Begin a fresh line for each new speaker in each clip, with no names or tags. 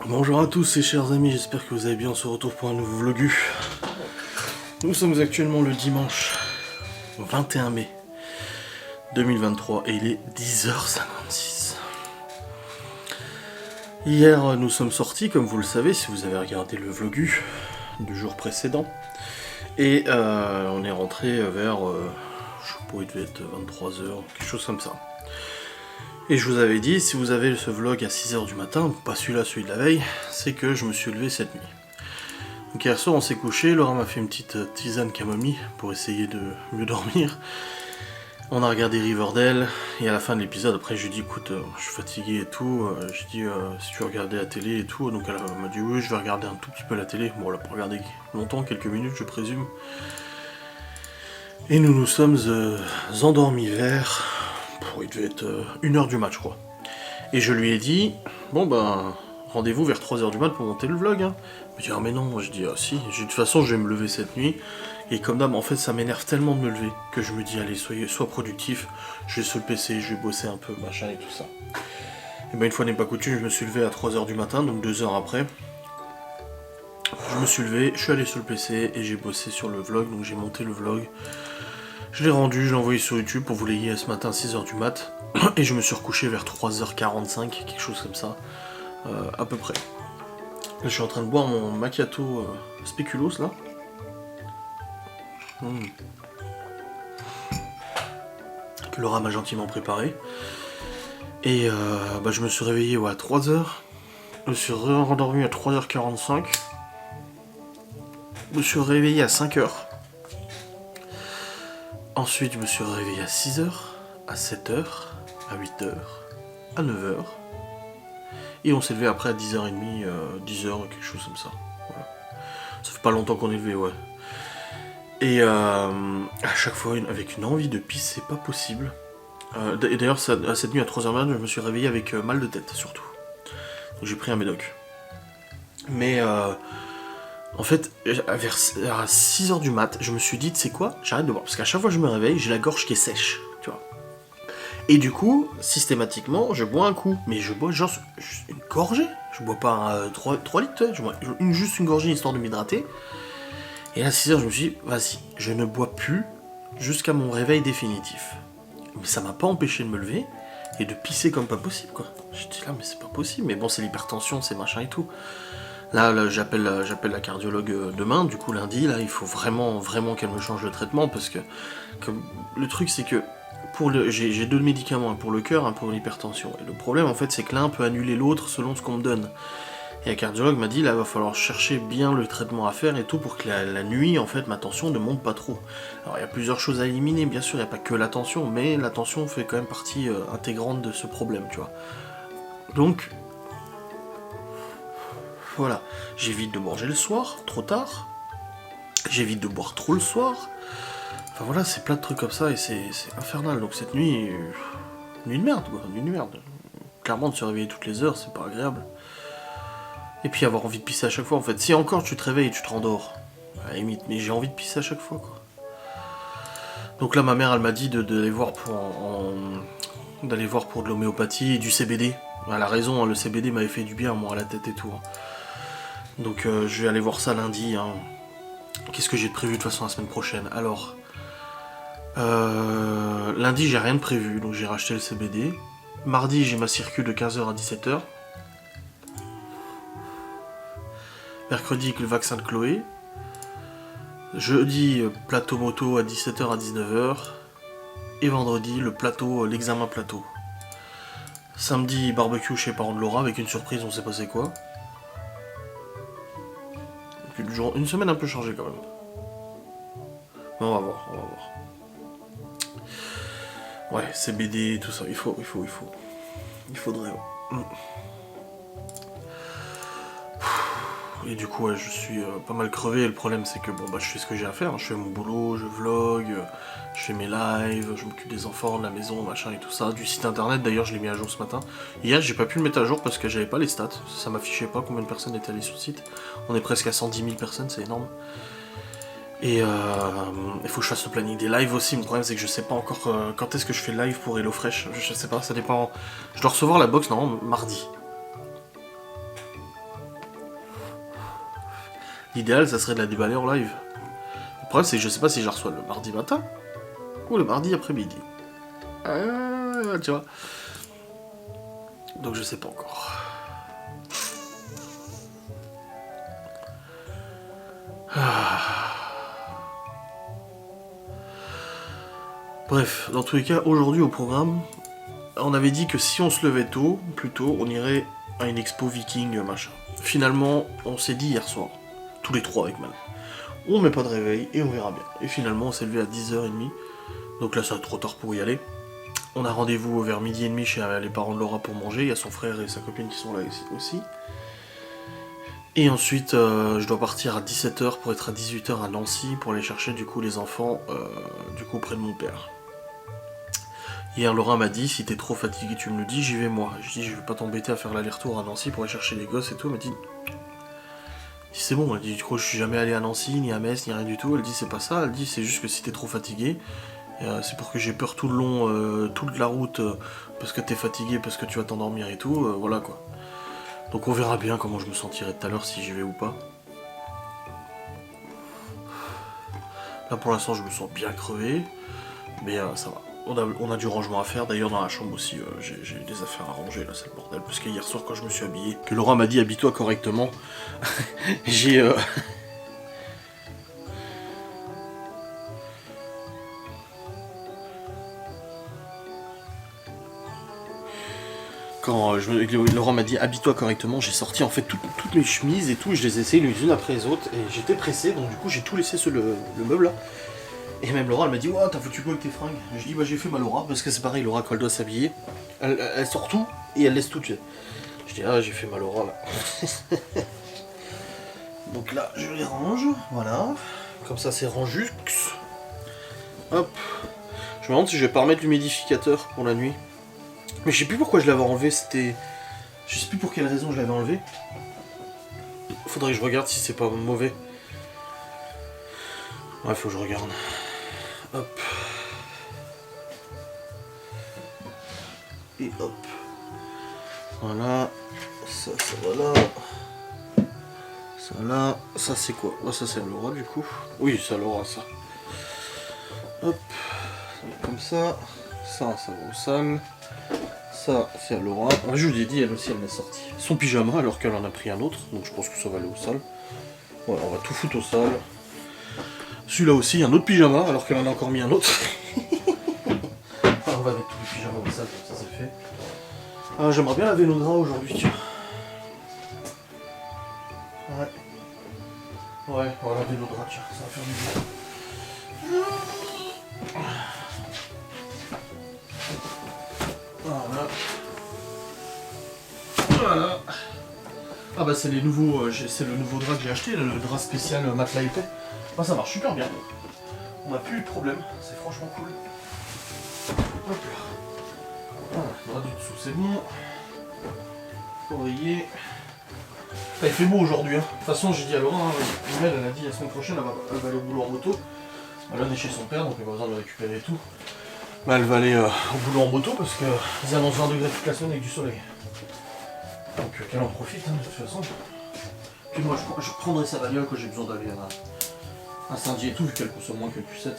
Bonjour à tous et chers amis, j'espère que vous allez bien, on se retrouve pour un nouveau vlogu. Nous sommes actuellement le dimanche 21 mai 2023 et il est 10h56. Hier nous sommes sortis, comme vous le savez, si vous avez regardé le vlogu du jour précédent. Et on est rentré vers, je sais pas, il devait être 23h, quelque chose comme ça. Et je vous avais dit, si vous avez ce vlog à 6h du matin, pas celui-là, celui de la veille, c'est que je me suis levé cette nuit. Donc hier soir on s'est couché, Laura m'a fait une petite tisane camomille pour essayer de mieux dormir. On a regardé Riverdale, et à la fin de l'épisode, après je lui ai dit écoute, je suis fatigué et tout, j'ai dit si tu veux regarder la télé et tout, donc elle m'a dit oui je vais regarder un tout petit peu la télé, bon elle a pas regardé longtemps, quelques minutes je présume. Et nous nous sommes endormis vers, il devait être 1h du mat je crois. Et je lui ai dit, bon ben, rendez-vous vers 3h du mat pour monter le vlog. Hein. Il me dit, ah mais non, je dis, ah si, de toute façon je vais me lever cette nuit. Et comme d'hab, en fait ça m'énerve tellement de me lever, que je me dis, allez, sois productif, je vais sur le PC, je vais bosser un peu, machin et tout ça. Et ben une fois n'est pas coutume, je me suis levé à 3h du matin, donc 2 heures après. Je me suis levé, je suis allé sur le PC et j'ai bossé sur le vlog, donc j'ai monté le vlog. Je l'ai rendu, je l'ai envoyé sur YouTube pour vous l'ayez ce matin à 6h du mat. Et je me suis recouché vers 3h45, quelque chose comme ça, à peu près. Là, je suis en train de boire mon macchiato spéculoos là. Que Laura m'a gentiment préparé. Et je me suis réveillé à 3h. Je me suis rendormi à 3h45. Je me suis réveillé à 5h. Ensuite, je me suis réveillé à 6h, à 7h, à 8h, à 9h. Et on s'est levé après à 10h30, 10h, quelque chose comme ça. Voilà. Ça fait pas longtemps qu'on est levé, ouais. Et à chaque fois, avec une envie de pisser, pas possible. Et d'ailleurs, cette nuit à 3h je me suis réveillé avec mal de tête, surtout. Donc j'ai pris un médoc. Mais en fait, à 6h du mat, je me suis dit, tu sais quoi, j'arrête de boire. Parce qu'à chaque fois que je me réveille, j'ai la gorge qui est sèche, tu vois. Et du coup, systématiquement, je bois un coup. Mais je bois genre une gorgée. Je bois pas 3 litres, tu vois. Je bois juste une gorgée histoire de m'hydrater. Et à 6h, je me suis dit, vas-y, je ne bois plus jusqu'à mon réveil définitif. Mais ça m'a pas empêché de me lever et de pisser comme pas possible, quoi. J'étais là, mais c'est pas possible. Mais bon, c'est l'hypertension, c'est machin et tout. Là j'appelle la cardiologue demain, du coup lundi, là, il faut vraiment qu'elle me change le traitement, parce que le truc, c'est que j'ai 2 médicaments, un pour le cœur, un pour l'hypertension. Et le problème, en fait, c'est que l'un peut annuler l'autre selon ce qu'on me donne. Et la cardiologue m'a dit, là, il va falloir chercher bien le traitement à faire et tout, pour que la nuit, en fait, ma tension ne monte pas trop. Alors, il y a plusieurs choses à éliminer, bien sûr, il n'y a pas que la tension, mais la tension fait quand même partie intégrante de ce problème, tu vois. Donc, voilà, j'évite de manger le soir, trop tard. J'évite de boire trop le soir. Enfin voilà, c'est plein de trucs comme ça et c'est infernal. Donc cette nuit, nuit de merde quoi, nuit de merde. Clairement, de se réveiller toutes les heures, c'est pas agréable. Et puis avoir envie de pisser à chaque fois en fait. Si encore tu te réveilles et tu te rendors, à la limite, mais j'ai envie de pisser à chaque fois quoi. Donc là, ma mère, elle m'a dit d'aller voir d'aller voir pour de l'homéopathie et du CBD. Elle a raison, hein, le CBD m'avait fait du bien, moi, à la tête et tout. Hein. Donc je vais aller voir ça lundi. Hein. Qu'est-ce que j'ai de prévu de toute façon la semaine prochaine? Alors, lundi, j'ai rien de prévu, donc j'ai racheté le CBD. Mardi, j'ai ma circule de 15h à 17h. Mercredi, le vaccin de Chloé. Jeudi, plateau moto à 17h à 19h. Et vendredi, l'examen plateau. Samedi, barbecue chez les parents de Laura avec une surprise, on sait pas c'est quoi. Une semaine un peu chargée quand même. Mais on va voir. Ouais, CBD, tout ça, il faudrait. Ouais. Et du coup, ouais, je suis pas mal crevé. Et le problème, c'est que je fais ce que j'ai à faire. Hein. Je fais mon boulot, je vlog, je fais mes lives, je m'occupe des enfants, de la maison, machin et tout ça. Du site internet, d'ailleurs, je l'ai mis à jour ce matin. Hier, j'ai pas pu le mettre à jour parce que j'avais pas les stats. Ça m'affichait pas combien de personnes étaient allées sur le site. On est presque à 110 000 personnes, c'est énorme. Et il faut que je fasse le planning des lives aussi. Le problème, c'est que je sais pas encore quand est-ce que je fais le live pour HelloFresh. Je sais pas, ça dépend. Je dois recevoir la box normalement mardi. L'idéal, ça serait de la déballer en live. Le problème, c'est que je sais pas si je la reçois le mardi matin ou le mardi après-midi. Tu vois. Donc je sais pas encore. Bref, dans tous les cas, aujourd'hui au programme, on avait dit que si on se levait tôt, plus tôt, on irait à une expo viking, machin. Finalement, on s'est dit hier soir, tous les trois avec Mal, on met pas de réveil et on verra bien. Et finalement, on s'est levé à 10h30, donc là, ça va être trop tard pour y aller. On a rendez-vous vers 12h30 chez les parents de Laura pour manger, il y a son frère et sa copine qui sont là aussi. Et ensuite, je dois partir à 17h pour être à 18h à Nancy pour aller chercher du coup les enfants du coup auprès de mon père. Hier, Laura m'a dit, si t'es trop fatigué, tu me le dis, j'y vais moi. Je dis, je vais pas t'embêter à faire l'aller-retour à Nancy pour aller chercher les gosses et tout. Elle m'a dit, c'est bon. Elle dit, du coup, je suis jamais allé à Nancy, ni à Metz, ni rien du tout. Elle dit, c'est pas ça. Elle dit, c'est juste que si t'es trop fatigué, c'est pour que j'ai peur tout le long, toute la route, parce que t'es fatigué, parce que tu vas t'endormir et tout. Voilà quoi. Donc on verra bien comment je me sentirai tout à l'heure, si j'y vais ou pas. Là, pour l'instant, je me sens bien crevé, mais ça va. On a du rangement à faire, d'ailleurs dans la chambre aussi, j'ai des affaires à ranger, là c'est le bordel, parce que hier soir quand je me suis habillé, que Laura m'a dit habille-toi correctement, j'ai... Quand Laura m'a dit habille-toi correctement, j'ai sorti en fait toutes mes chemises et tout, je les ai essayées les unes après les autres, et j'étais pressé, donc du coup j'ai tout laissé sur le meuble là. Et même Laura, elle m'a dit, ouais, t'as foutu quoi avec tes fringues? Je dis, bah j'ai fait ma Laura, parce que c'est pareil, Laura, quand elle doit s'habiller, elle sort tout, et elle laisse tout. Je dis, ah, j'ai fait ma Laura, là. Donc là, je les range, voilà. Comme ça, c'est rangux. Hop. Je me demande si je vais pas remettre l'humidificateur pour la nuit. Mais je sais plus pourquoi je l'avais enlevé, c'était... Je sais plus pour quelle raison je l'avais enlevé. Faudrait que je regarde si c'est pas mauvais. Ouais, faut que je regarde. Hop. Et hop. Voilà. Ça va là. Ça là. Ça c'est quoi? Oh, ça c'est Laura du coup. Oui, c'est Laura ça. Hop. Comme ça. Ça va au sale. Ça c'est à Laura. Je lui ai dit, elle aussi elle l'a sorti. Son pyjama alors qu'elle en a pris un autre. Donc je pense que ça va aller au sale. Voilà, on va tout foutre au sale. Celui-là aussi, un autre pyjama, alors qu'elle en a encore mis un autre. On va mettre tous les pyjamas au sale, comme ça c'est fait. J'aimerais bien laver nos draps aujourd'hui, tiens. Ouais, on va laver nos draps, tiens, ça va faire du bien. Voilà. Ah bah c'est les nouveaux, c'est le nouveau drap que j'ai acheté, le drap spécial matelas épais. Ah, ça marche super bien. On n'a plus eu de problème, c'est franchement cool. Hop là. Voilà, le drap du dessous c'est bon. Oreiller. Il fait beau aujourd'hui. Hein. De toute façon, j'ai dit à Laura, elle a dit la semaine prochaine, elle va aller au boulot en moto. Là, on est chez son père, donc elle n'a pas besoin de le récupérer et tout. Bah, elle va aller au boulot en moto parce qu'ils annoncent 20 degrés toute la semaine avec du soleil. Donc qu'elle en profite, hein, de toute façon. Puis moi, je prendrai sa bagnole quand j'ai besoin d'aller à Saint-Dié et tout, vu qu'elle consomme moins que le Q7.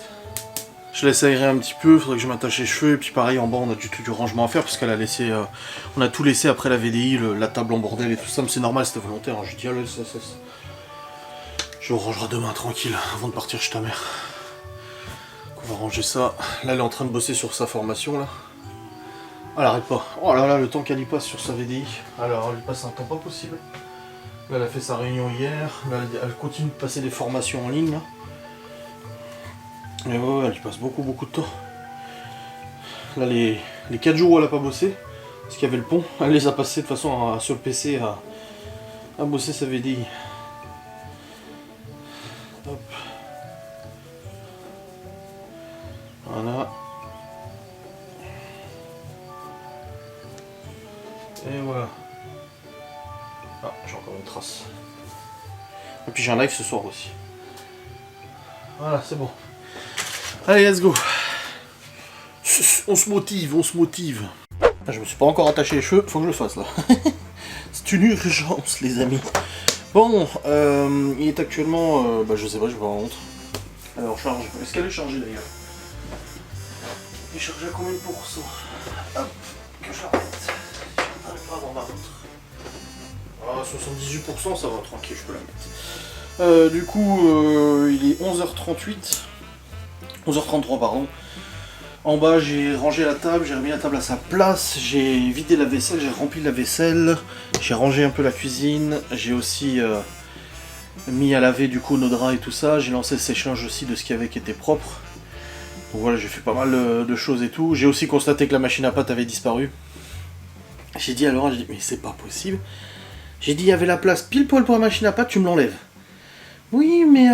Je laisse aérer un petit peu, faudrait que je m'attache les cheveux, et puis pareil en bas on a du rangement à faire parce qu'elle a laissé, on a tout laissé après la VDI, la table en bordel et tout ça, mais c'est normal, c'était volontaire, hein. J'ai dit allez, je rangerai demain tranquille avant de partir chez ta mère. Donc on va ranger ça. Là elle est en train de bosser sur sa formation là. Elle arrête pas. Oh là là, le temps qu'elle y passe sur sa VDI. Alors elle y passe un temps pas possible. Là elle a fait sa réunion hier, là elle continue de passer des formations en ligne là. Et ouais, elle y passe beaucoup de temps. Là, les 4 jours où elle a pas bossé, parce qu'il y avait le pont, elle les a passés de façon sur le PC à bosser sa VDI. Hop. Voilà. Et voilà. Ah, j'ai encore une trace. Et puis j'ai un live ce soir aussi. Voilà, c'est bon. Allez, let's go. On se motive. Je me suis pas encore attaché les cheveux, faut que je le fasse là. C'est une urgence, les amis. Bon, il est actuellement... je sais pas, je vais voir la montre. Alors, charge. Est-ce qu'elle est chargée d'ailleurs? Il est chargé à combien de pourcents? Hop, que je la remette. J'arrive pas à avoir ma montre. Ah, 78%, ça va, tranquille, je peux la mettre. Du coup, il est 11h38. 11h33, pardon. En bas, j'ai rangé la table, j'ai remis la table à sa place, j'ai vidé la vaisselle, j'ai rempli la vaisselle, j'ai rangé un peu la cuisine, j'ai aussi mis à laver du coup nos draps et tout ça, j'ai lancé le sèche-linge aussi de ce qu'il y avait qui était propre. Donc voilà, j'ai fait pas mal de choses et tout. J'ai aussi constaté que la machine à pâte avait disparu. J'ai dit à Laura, j'ai dit, mais c'est pas possible. J'ai dit, il y avait la place pile poil pour la machine à pâte, tu me l'enlèves. Oui, mais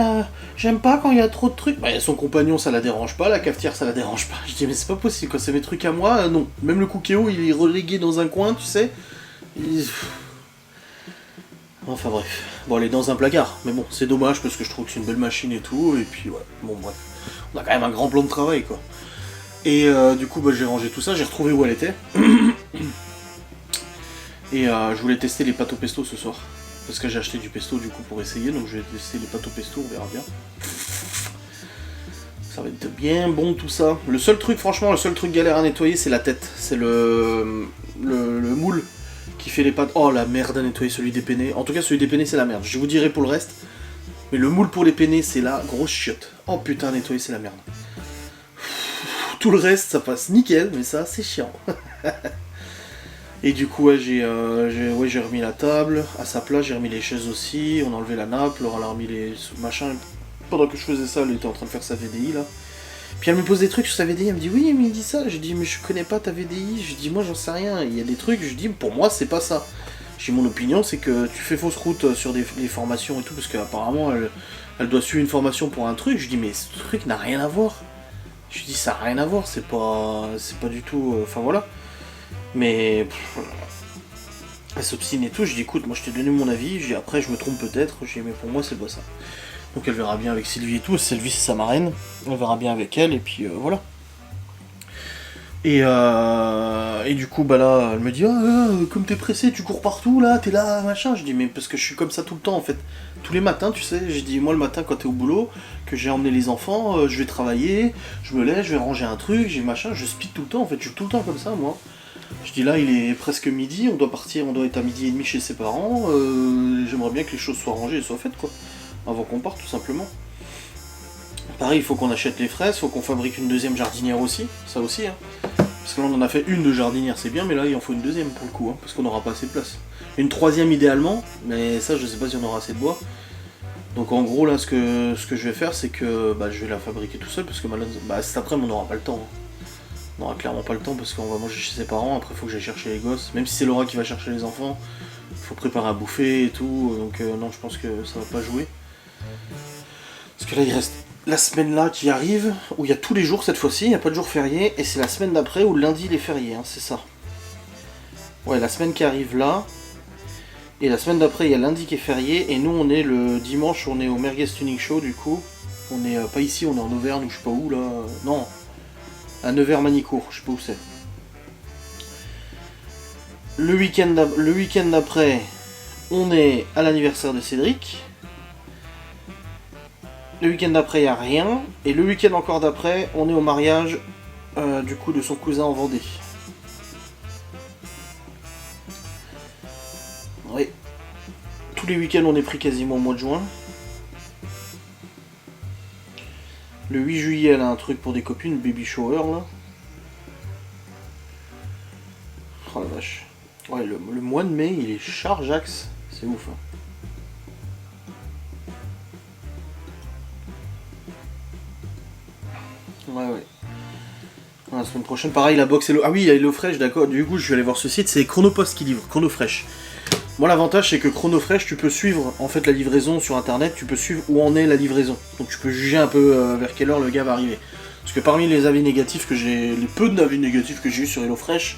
j'aime pas quand il y a trop de trucs. Bah, son compagnon, ça la dérange pas, la cafetière, ça la dérange pas. Je dis, mais c'est pas possible, quand c'est mes trucs à moi, non. Même le cookéo, il est relégué dans un coin, tu sais. Enfin bref. Bon, elle est dans un placard, mais bon, c'est dommage parce que je trouve que c'est une belle machine et tout, et puis ouais, bon, bref. On a quand même un grand plan de travail, quoi. Et du coup, j'ai rangé tout ça, j'ai retrouvé où elle était. Et je voulais tester les pâtes au pesto ce soir. Parce que j'ai acheté du pesto du coup pour essayer, donc je vais tester les pâtes au pesto, on verra bien. Ça va être bien bon tout ça. Le seul truc, franchement, le seul truc galère à nettoyer, c'est la tête. C'est le moule qui fait les pâtes. Oh la merde à nettoyer celui des penne. En tout cas, celui des penne, c'est la merde. Je vous dirai pour le reste. Mais le moule pour les penne, c'est la grosse chiotte. Oh putain, nettoyer, c'est la merde. Tout le reste, ça passe nickel, mais ça, c'est chiant. Et du coup, ouais, j'ai remis la table à sa place, j'ai remis les chaises aussi, on a enlevé la nappe, Laura a remis les machins. Pendant que je faisais ça, elle était en train de faire sa VDI là. Puis elle me pose des trucs sur sa VDI, elle me dit oui, mais il dit ça. J'ai dit, mais je connais pas ta VDI. Je dis, moi j'en sais rien. Il y a des trucs, je dis, pour moi, c'est pas ça. J'ai mon opinion, c'est que tu fais fausse route sur les formations et tout, parce qu'apparemment, elle doit suivre une formation pour un truc. Je dis, mais ce truc n'a rien à voir. Je dis, ça n'a rien à voir, c'est pas du tout. Enfin voilà. Mais elle s'obstine et tout, je dis écoute, moi je t'ai donné mon avis, je dis après je me trompe peut-être, je dis mais pour moi c'est pas ça. Donc elle verra bien avec Sylvie et tout, Sylvie c'est sa marraine, elle verra bien avec elle et puis voilà. Et du coup là elle me dit comme t'es pressé, tu cours partout là, t'es là, machin. Je dis mais parce que je suis comme ça tout le temps en fait. Tous les matins tu sais, j'ai dit moi le matin quand t'es au boulot, que j'ai emmené les enfants, je vais travailler, je me lève, je vais ranger un truc, j'ai machin, je speed tout le temps en fait, je suis tout le temps comme ça moi. Je dis là, il est presque midi, on doit partir, on doit être à midi et demi chez ses parents. J'aimerais bien que les choses soient rangées et soient faites, quoi. Avant qu'on parte, tout simplement. Pareil, il faut qu'on achète les fraises, il faut qu'on fabrique une deuxième jardinière aussi. Ça aussi, hein. Parce que là, on en a fait une de jardinière, c'est bien, mais là, il en faut une deuxième pour le coup, hein, parce qu'on n'aura pas assez de place. Une troisième idéalement, mais ça, je sais pas si on aura assez de bois. Donc en gros, là, ce que je vais faire, c'est que je vais la fabriquer tout seul, parce que cet après-midi, on n'aura pas le temps. Hein. On n'aura clairement pas le temps parce qu'on va manger chez ses parents, après il faut que j'aille chercher les gosses. Même si c'est Laura qui va chercher les enfants, il faut préparer à bouffer et tout, donc non, je pense que ça va pas jouer. Parce que là il reste la semaine là qui arrive, où il y a tous les jours cette fois-ci, il n'y a pas de jour férié, et c'est la semaine d'après où le lundi il est férié, hein, c'est ça. Ouais, la semaine qui arrive là, et la semaine d'après il y a lundi qui est férié, et nous on est le dimanche, on est au Merguez Tuning Show du coup. On est pas ici, on est en Auvergne ou je sais pas où là, non. À Nevers-Manicourt, je sais pas où c'est. Le week-end d'après, on est à l'anniversaire de Cédric. Le week-end d'après, il n'y a rien. Et le week-end encore d'après, on est au mariage du coup de son cousin en Vendée. Oui. Tous les week-ends, on est pris quasiment au mois de juin. Le 8 juillet, elle a un truc pour des copines, baby shower là. Oh la vache. Ouais, le mois de mai, il est chargeax. C'est ouf. Hein. Ouais. La semaine prochaine, pareil, la box et le... Ah oui, il y a HelloFresh, d'accord. Du coup, je vais aller voir ce site, c'est Chronopost qui livre, Chronofresh. Moi, l'avantage, c'est que Chronofresh, tu peux suivre en fait la livraison sur internet, tu peux suivre où en est la livraison. Donc tu peux juger un peu vers quelle heure le gars va arriver. Parce que parmi les avis négatifs que j'ai, les peu d'avis négatifs que j'ai eu sur HelloFresh,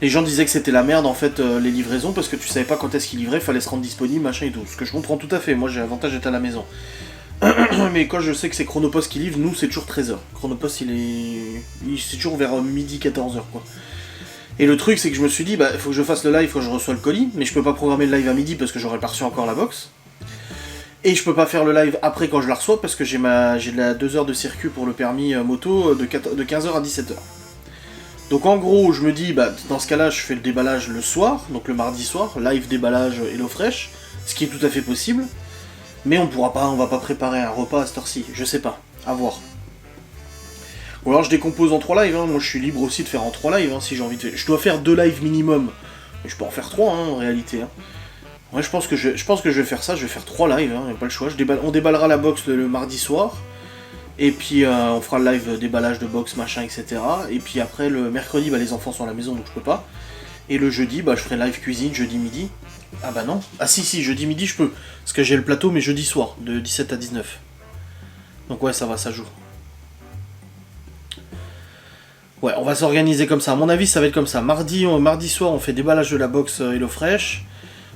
les gens disaient que c'était la merde en fait les livraisons parce que tu savais pas quand est-ce qu'ils livraient, fallait se rendre disponible, machin et tout. Ce que je comprends tout à fait, moi j'ai l'avantage d'être à la maison. Mais quand je sais que c'est Chronopost qui livre, nous c'est toujours 13h. Chronopost c'est toujours vers midi 14h quoi. Et le truc, c'est que je me suis dit, bah, il faut que je fasse le live quand je reçois le colis, mais je peux pas programmer le live à midi parce que j'aurais pas reçu encore la box. Et je peux pas faire le live après quand je la reçois parce que j'ai 2 heures de circuit pour le permis moto de 15h à 17h. Donc en gros, je me dis, bah, dans ce cas-là, je fais le déballage le soir, donc le mardi soir, live déballage HelloFresh, ce qui est tout à fait possible. Mais on va pas préparer un repas à cette heure-ci, je sais pas, à voir. Ou alors je décompose en 3 lives, hein. Moi je suis libre aussi de faire en 3 lives, hein, si j'ai envie de faire. Je dois faire 2 lives minimum, mais je peux en faire 3 hein, en réalité. Hein. Ouais, je pense que je vais faire ça, je vais faire 3 lives, hein, y a pas le choix. On déballera la box le mardi soir, et puis on fera le live déballage de box, machin, etc. Et puis après le mercredi, bah, les enfants sont à la maison donc je peux pas. Et le jeudi, bah, je ferai live cuisine jeudi midi. Ah bah non. Ah si, jeudi midi je peux, parce que j'ai le plateau mais jeudi soir, de 17 à 19. Donc ouais, ça va, ça joue. Ouais, on va s'organiser comme ça. À mon avis, ça va être comme ça. Mardi soir, on fait déballage de la box HelloFresh.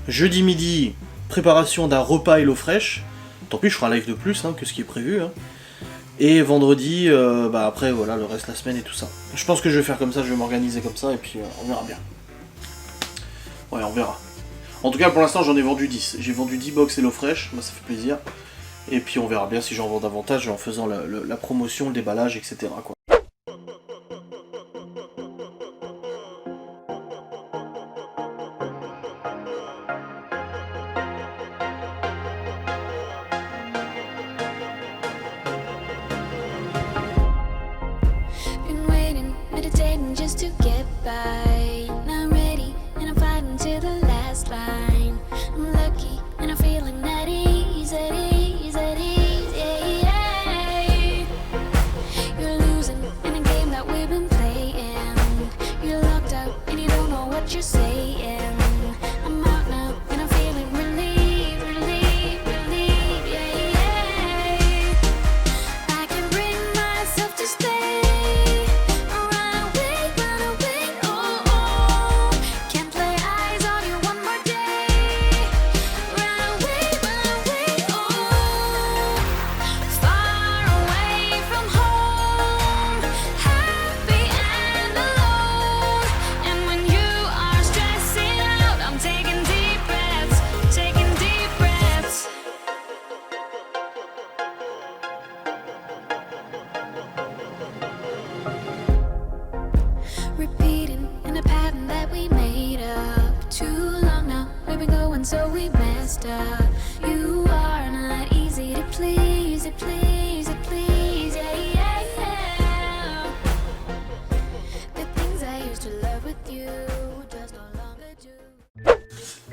Jeudi midi, préparation d'un repas HelloFresh. Tant pis, je ferai un live de plus hein, que ce qui est prévu. Hein. Et vendredi, bah après, voilà, le reste de la semaine et tout ça. Je pense que je vais faire comme ça, je vais m'organiser comme ça et puis on verra bien. Ouais, on verra. En tout cas, pour l'instant, j'en ai vendu 10. J'ai vendu 10 box HelloFresh, moi ça fait plaisir. Et puis on verra bien si j'en vends davantage en faisant la promotion, le déballage, etc. quoi.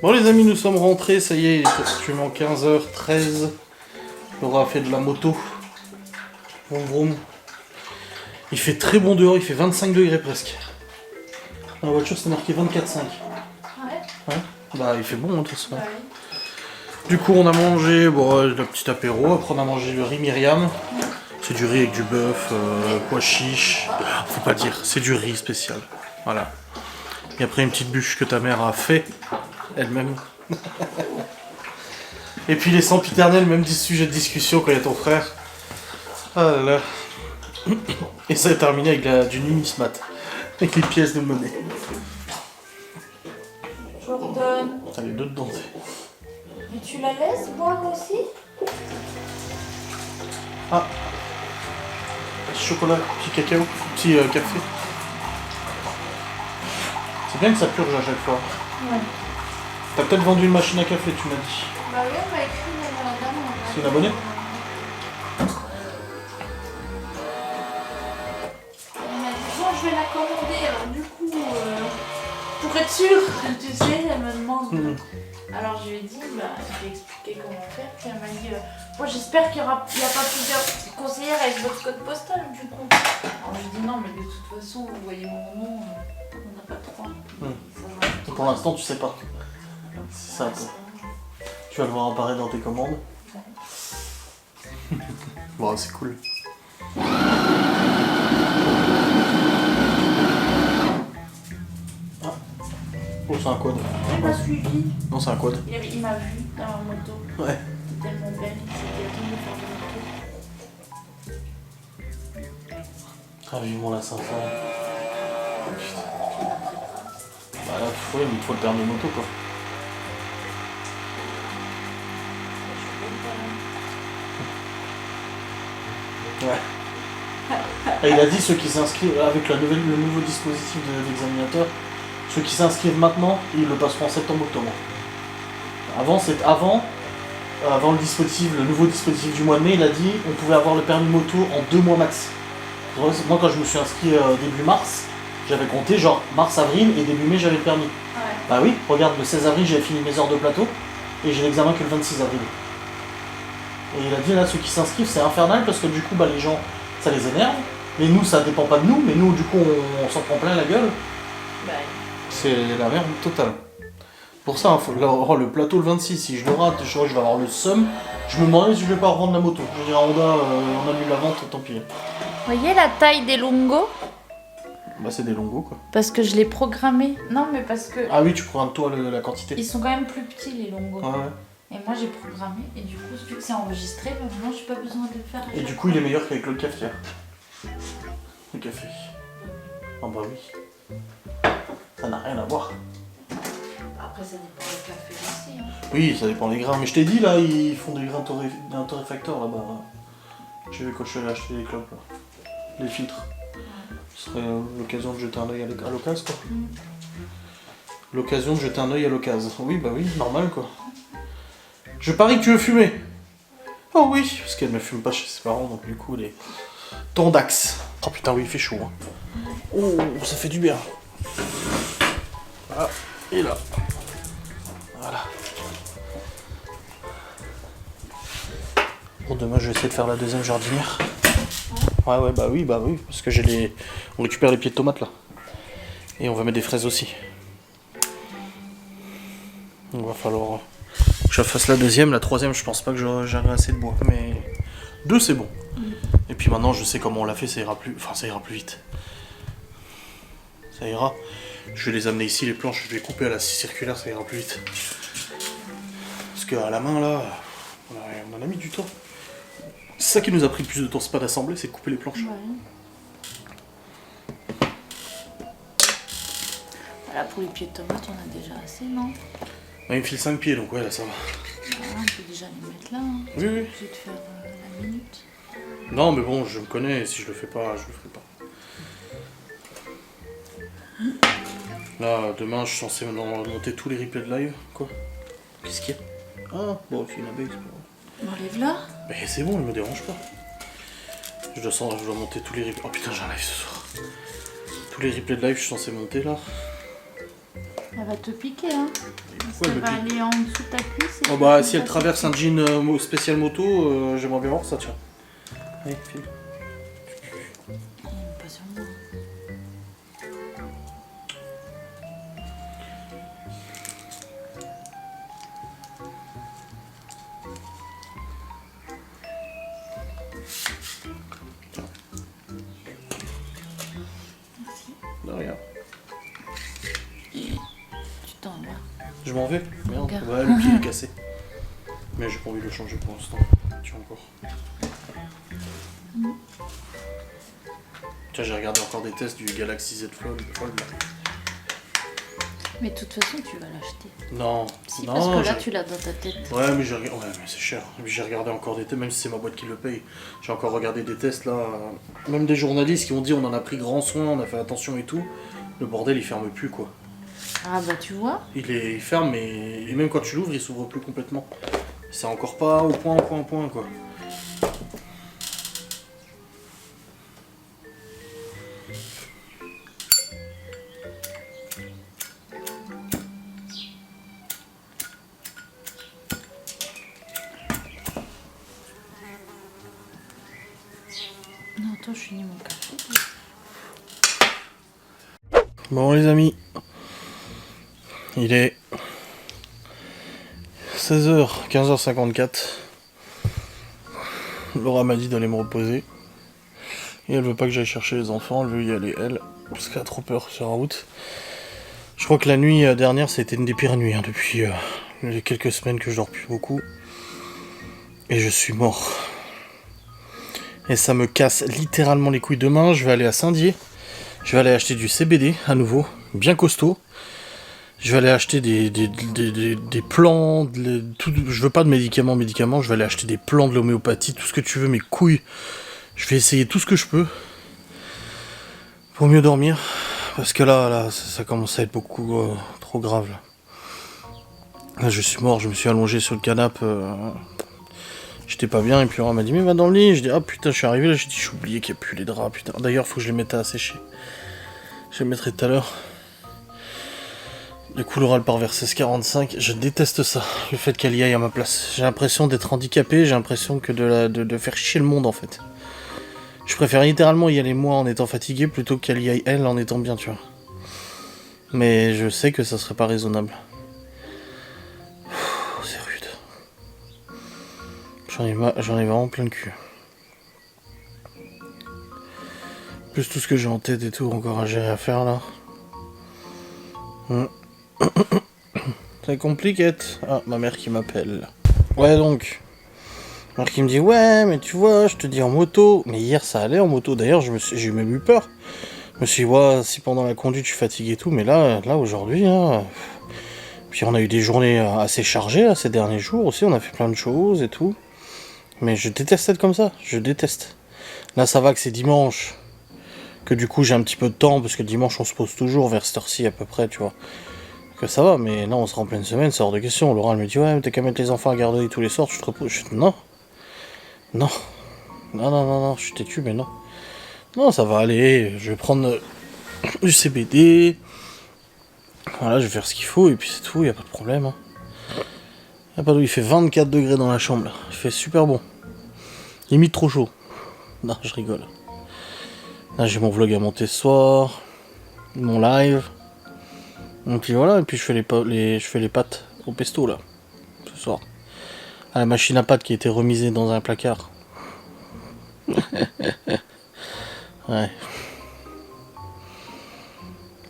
Bon les amis, nous sommes rentrés, ça y est, il est actuellement 15h13. Laura a fait de la moto. Vroom vroom. Il fait très bon dehors, il fait 25 degrés presque. Dans la voiture c'est marqué 24,5. Ouais. Bah il fait bon de toute façon. Ouais. Du coup on a mangé le petit apéro, après on a mangé le riz Myriam. C'est du riz avec du bœuf, pois chiche. Faut pas dire, c'est du riz spécial. Voilà. Et après une petite bûche que ta mère a fait elle-même. Et puis les sempiternels, même sujet de discussion quand il y a ton frère. Ah là là. Et ça est terminé avec du numismat. Avec les pièces de monnaie.
Jordan.
T'as les deux dedans.
Mais tu la laisses boire aussi?
Ah. Petit chocolat, petit cacao, petit café. C'est bien que ça purge à chaque fois.
Ouais.
T'as peut-être vendu une machine à café, tu m'as dit.
Bah oui, on m'a écrit la dame.
C'est une abonnée?
Elle m'a dit, bon, je vais la commander. Alors du coup, pour être sûre, tu sais, elle me demande. Alors je lui ai dit, je lui ai expliqué comment faire. Puis elle m'a dit, bon, j'espère qu'il n'y a pas plusieurs conseillères avec votre code postal du coup. Alors je lui ai dit, non, mais de toute façon, vous voyez mon nom, on n'a pas trois.
Et pour l'instant, tu sais pas. C'est ça un peu. Tu vas le voir apparaître dans tes commandes. Bon, c'est cool. Oh, c'est un quad.
Il m'a suivi.
Non, c'est un quad.
Il m'a vu dans la moto.
Ouais.
C'était tellement belle, il s'était attendu de faire de moto.
Ah, vivement la 500. Bah là, ouais, mais il te faut le permis moto quoi. Ouais. Et il a dit ceux qui s'inscrivent avec le nouveau dispositif d'examinateur, ceux qui s'inscrivent maintenant, ils le passeront en septembre-octobre. Avant le nouveau dispositif du mois de mai, il a dit on pouvait avoir le permis moto en 2 mois max. Moi quand je me suis inscrit début mars, j'avais compté genre mars, avril et début mai j'avais le permis.
Ouais.
Bah oui, regarde, le 16 avril j'avais fini mes heures de plateau et j'ai l'examen que le 26 avril. Et il a dit là ceux qui s'inscrivent c'est infernal parce que du coup bah les gens ça les énerve, mais nous ça dépend pas de nous, mais nous du coup on s'en prend plein la gueule.
Bah,
C'est la merde totale. Pour ça, le plateau le 26, si je le rate, je vais avoir le seum, je me demandais si je vais pas revendre la moto. Je vais dire à Honda, on annule la vente, tant pis.
vous voyez la taille des longos?
Bah c'est des longos quoi.
Parce que je l'ai programmé. Non, mais parce que
Ah oui, tu programmes toi la quantité.
ils sont quand même plus petits les longos.
Ouais, ouais.
Et moi j'ai programmé et du coup vu que c'est enregistré, bah, maintenant j'ai pas besoin de le faire.
Et du coup il est meilleur qu'avec le cafetière. Le café. Ah bah oui. Ça n'a rien à voir.
Après ça dépend du café aussi. Hein.
Oui, ça dépend des grains. Mais je t'ai dit là, ils font des grains d'un torréfacteur là-bas. J'ai vu quand je suis allé acheter les clopes là. Les filtres. Ce serait l'occasion de jeter un œil à l'occasion quoi. L'occasion de jeter un œil à l'occasion. Oui, bah oui, normal quoi. Je parie que tu veux fumer. Oh oui, parce qu'elle ne fume pas chez ses parents, donc du coup, les Tondax. Oh putain, oui, il fait chaud. Hein. Oh, ça fait du bien. Voilà, et là. Voilà. Bon, demain, je vais essayer de faire la deuxième jardinière. Ouais, bah oui, parce que on récupère les pieds de tomates là. Et on va mettre des fraises aussi. Il va falloir que je fasse la deuxième, la troisième, je pense pas que j'aurai assez de bois, mais 2 c'est bon. Et puis maintenant, je sais comment on l'a fait, ça ira plus vite. Ça ira. Je vais les amener ici, les planches, je vais couper à la scie circulaire, ça ira plus vite. Parce qu'à la main là, on en a mis du temps. C'est ça qui nous a pris le plus de temps, c'est pas d'assembler, c'est de couper les planches.
Ouais. Voilà, pour les pieds de tomates, on a déjà assez, non?
Il me file 5 pieds, donc ouais, là ça va.
Voilà, on peut déjà les mettre là. Hein.
Oui, oui.
Je vais te faire la minute.
Non, mais bon, je me connais, et si je le fais pas, je le ferai pas. Là, demain, je suis censé monter tous les replays de live. Quoi? Qu'est-ce qu'il y a? Ah, bon, c'est une abeille, c'est pas grave.
Enlève-la.
Mais c'est bon, il me dérange pas. Je dois monter tous les replays. Oh putain, j'ai un live ce soir. Tous les replays de live, je suis censé monter là.
Elle va te piquer, hein.
Pourquoi
Elle va aller en dessous de ta cuisse.
Oh bah, si elle traverse un jean spécial moto, j'aimerais bien voir ça, tiens. Allez, file.
Pas sur moi.
De rien.
Tu t'en vas.
Je m'en vais. Merde.
Regarde.
Ouais, le pied est cassé. Mais j'ai pas envie de le changer pour l'instant. Tiens encore. Tiens, j'ai regardé encore des tests du Galaxy Z Fold là.
Mais de toute façon, tu vas l'acheter.
Non.
Si,
non,
parce que là, tu l'as dans ta tête.
Ouais, mais c'est cher. J'ai regardé encore des tests, même si c'est ma boîte qui le paye. J'ai encore regardé des tests là. Même des journalistes qui ont dit on en a pris grand soin, on a fait attention et tout. Le bordel il ferme plus quoi.
Ah bah tu vois.
Il ferme et même quand tu l'ouvres il s'ouvre plus complètement. C'est encore pas au point quoi.
Non, attends, je finis mon café.
Bon les amis, il est 16h, 15h54. Laura m'a dit d'aller me reposer. Et elle veut pas que j'aille chercher les enfants, elle veut y aller elle, parce qu'elle a trop peur sur la route. Je crois que la nuit dernière c'était une des pires nuits, hein, depuis les quelques semaines que je dors plus beaucoup. Et je suis mort. Et ça me casse littéralement les couilles. Demain je vais aller à Saint-Dié. Je vais aller acheter du CBD à nouveau, bien costaud. Je vais aller acheter des plants, je veux pas de médicaments, je vais aller acheter des plants de l'homéopathie, tout ce que tu veux, mes couilles. Je vais essayer tout ce que je peux pour mieux dormir, parce que là ça commence à être beaucoup trop grave. Là, je suis mort, je me suis allongé sur le canapé, j'étais pas bien, et puis Laura m'a dit mais va dans le lit. Je dis ah putain, je suis arrivé là, j'ai dit j'ai oublié qu'il n'y a plus les draps, putain. D'ailleurs, faut que je les mette à sécher. Je les mettrai tout à l'heure. Du coup, Laura, elle part vers 16h45. Je déteste ça, le fait qu'elle y aille à ma place. J'ai l'impression d'être handicapé, j'ai l'impression que de faire chier le monde, en fait. Je préfère littéralement y aller moi en étant fatigué, plutôt qu'elle y aille elle en étant bien, tu vois. Mais je sais que ça serait pas raisonnable. C'est rude. J'en ai vraiment plein le cul. Plus tout ce que j'ai en tête et tout, encore à gérer à faire, là. C'est compliqué. Ah, ma mère qui m'appelle. Ouais, donc. Ma mère qui me dit ouais, mais tu vois, je te dis en moto. Mais hier, ça allait en moto. D'ailleurs, j'ai même eu peur. Je me suis dit, ouais, si pendant la conduite, je suis fatigué et tout. Mais là aujourd'hui, hein. Puis on a eu des journées assez chargées, là, ces derniers jours aussi. On a fait plein de choses et tout. Mais je déteste être comme ça. Je déteste. Là, ça va que c'est dimanche. Que du coup, j'ai un petit peu de temps. Parce que dimanche, on se pose toujours vers cette heure-ci à peu près, tu vois. Que ça va, mais là on sera en pleine semaine, c'est hors de question. Laura elle me dit ouais, mais t'as qu'à mettre les enfants à garderie tous les soirs, tu te reposes. Je dis non, je suis têtu, mais non. Non, ça va aller, je vais prendre du CBD. Voilà, je vais faire ce qu'il faut et puis c'est tout, y a pas de problème. Hein. Il fait 24 degrés dans la chambre, là. Il fait super bon. Limite trop chaud. Non, je rigole. Là j'ai mon vlog à monter ce soir, mon live. Et puis voilà, et puis je fais les pâtes au pesto là, ce soir. À la machine à pâtes qui a été remisée dans un placard. Ouais.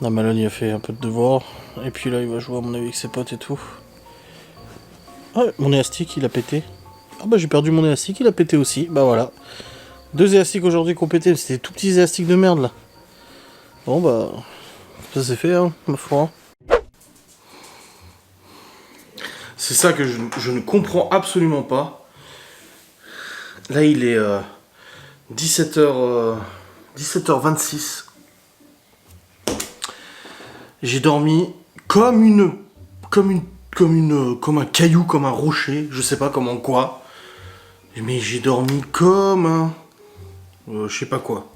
La Malone il a fait un peu de devoir. Et puis là il va jouer à mon avis avec ses potes et tout. Ouais, mon élastique il a pété. Ah bah j'ai perdu mon élastique, il a pété aussi. Bah voilà. 2 élastiques aujourd'hui qui ont pété, c'était des tout petits élastiques de merde là. Bon bah ça c'est fait hein, ma foi. C'est ça que je ne comprends absolument pas. Là, il est 17h26. J'ai dormi comme un caillou, comme un rocher. Je sais pas comment quoi. Mais j'ai dormi comme un... je sais pas quoi.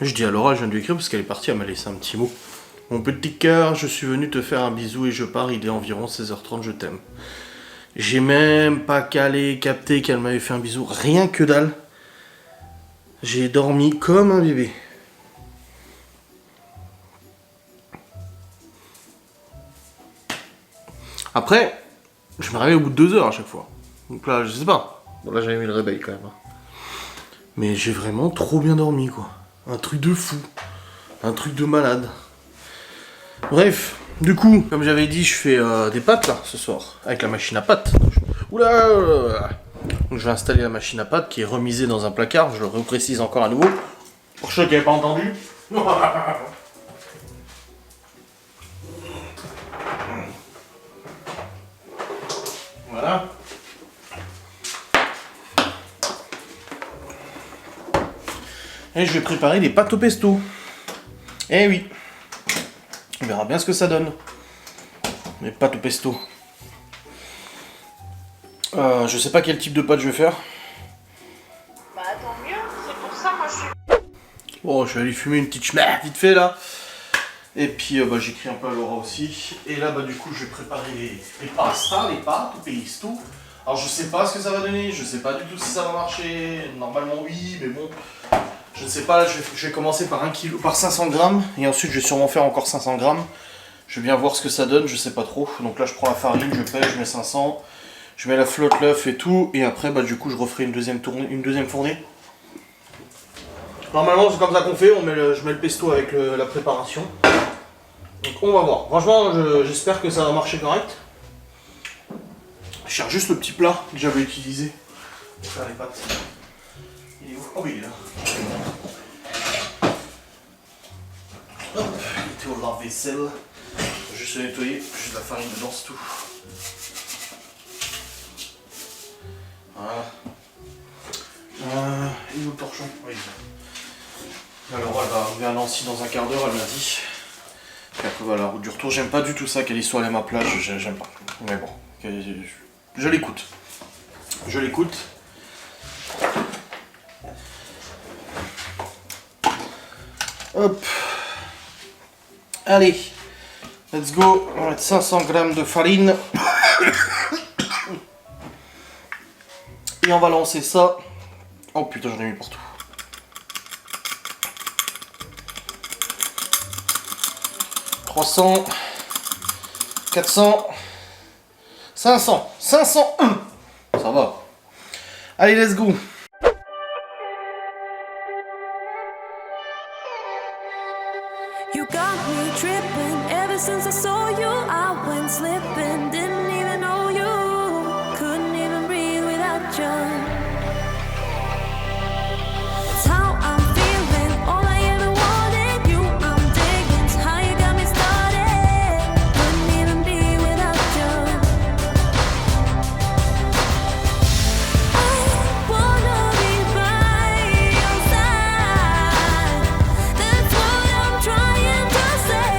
Je dis à Laura, je viens de lui écrire parce qu'elle est partie, elle m'a laissé un petit mot. Mon petit cœur, je suis venu te faire un bisou et je pars, il est environ 16h30, je t'aime. J'ai même pas capté qu'elle m'avait fait un bisou, rien que dalle. J'ai dormi comme un bébé. Après, je me réveille au bout de 2 heures à chaque fois. Donc là, je sais pas. Bon là, j'avais mis le réveil quand même. Mais j'ai vraiment trop bien dormi quoi. Un truc de fou. Un truc de malade. Bref, du coup, comme j'avais dit, je fais des pâtes là ce soir. Avec la machine à pâtes. Oula. Donc je vais installer la machine à pâtes qui est remisée dans un placard. Je le reprécise encore à nouveau. Pour ceux qui n'avaient pas entendu. Voilà. Et je vais préparer des pâtes au pesto. Eh oui. On verra bien ce que ça donne. Les pâtes au pesto. Je sais pas quel type de pâte je vais faire.
Bah tant mieux, c'est pour ça moi je suis...
Bon, je vais aller fumer une petite schmère vite fait là. Et puis j'écris un peu à Laura aussi. Et là du coup je vais préparer les pastas, les pâtes au pesto. Alors je sais pas ce que ça va donner, je sais pas du tout si ça va marcher. Normalement oui, mais bon. Je ne sais pas, là je vais commencer par 1 kg, par 500 grammes. Et ensuite je vais sûrement faire encore 500 grammes. Je vais bien voir ce que ça donne, je sais pas trop. Donc là je prends la farine, je pèse, je mets 500. Je mets la flotte, l'œuf et tout. Et après du coup je referai une deuxième fournée. Normalement c'est comme ça qu'on fait, je mets le pesto avec la préparation. Donc on va voir. Franchement j'espère que ça va marcher correct. Je cherche juste le petit plat que j'avais utilisé pour faire les pâtes. Il est où? Oh oui, il est là. Hop, il était au lave-vaisselle. Juste le nettoyer, j'ai de la farine dedans, c'est tout. Voilà. Il est où le torchon? Oui. Alors elle va arriver à Nancy dans un quart d'heure, elle m'a dit. Et après voilà, la route du retour, j'aime pas du tout ça qu'elle y soit allée à ma place, j'aime pas. Mais bon, je l'écoute. Je l'écoute. Hop. Allez, let's go. On va mettre 500 g de farine. Et on va lancer ça. Oh putain, j'en ai mis partout. 300, 400, 500, 501. Ça va. Allez, let's go.
You got me tripping ever since I saw you. I went slipping, didn't even know you. Couldn't even breathe without you. It's how I'm feeling, all I ever wanted. You, I'm digging, it's how you got me started. Couldn't even be without you. I wanna be by your side. That's what I'm trying to say.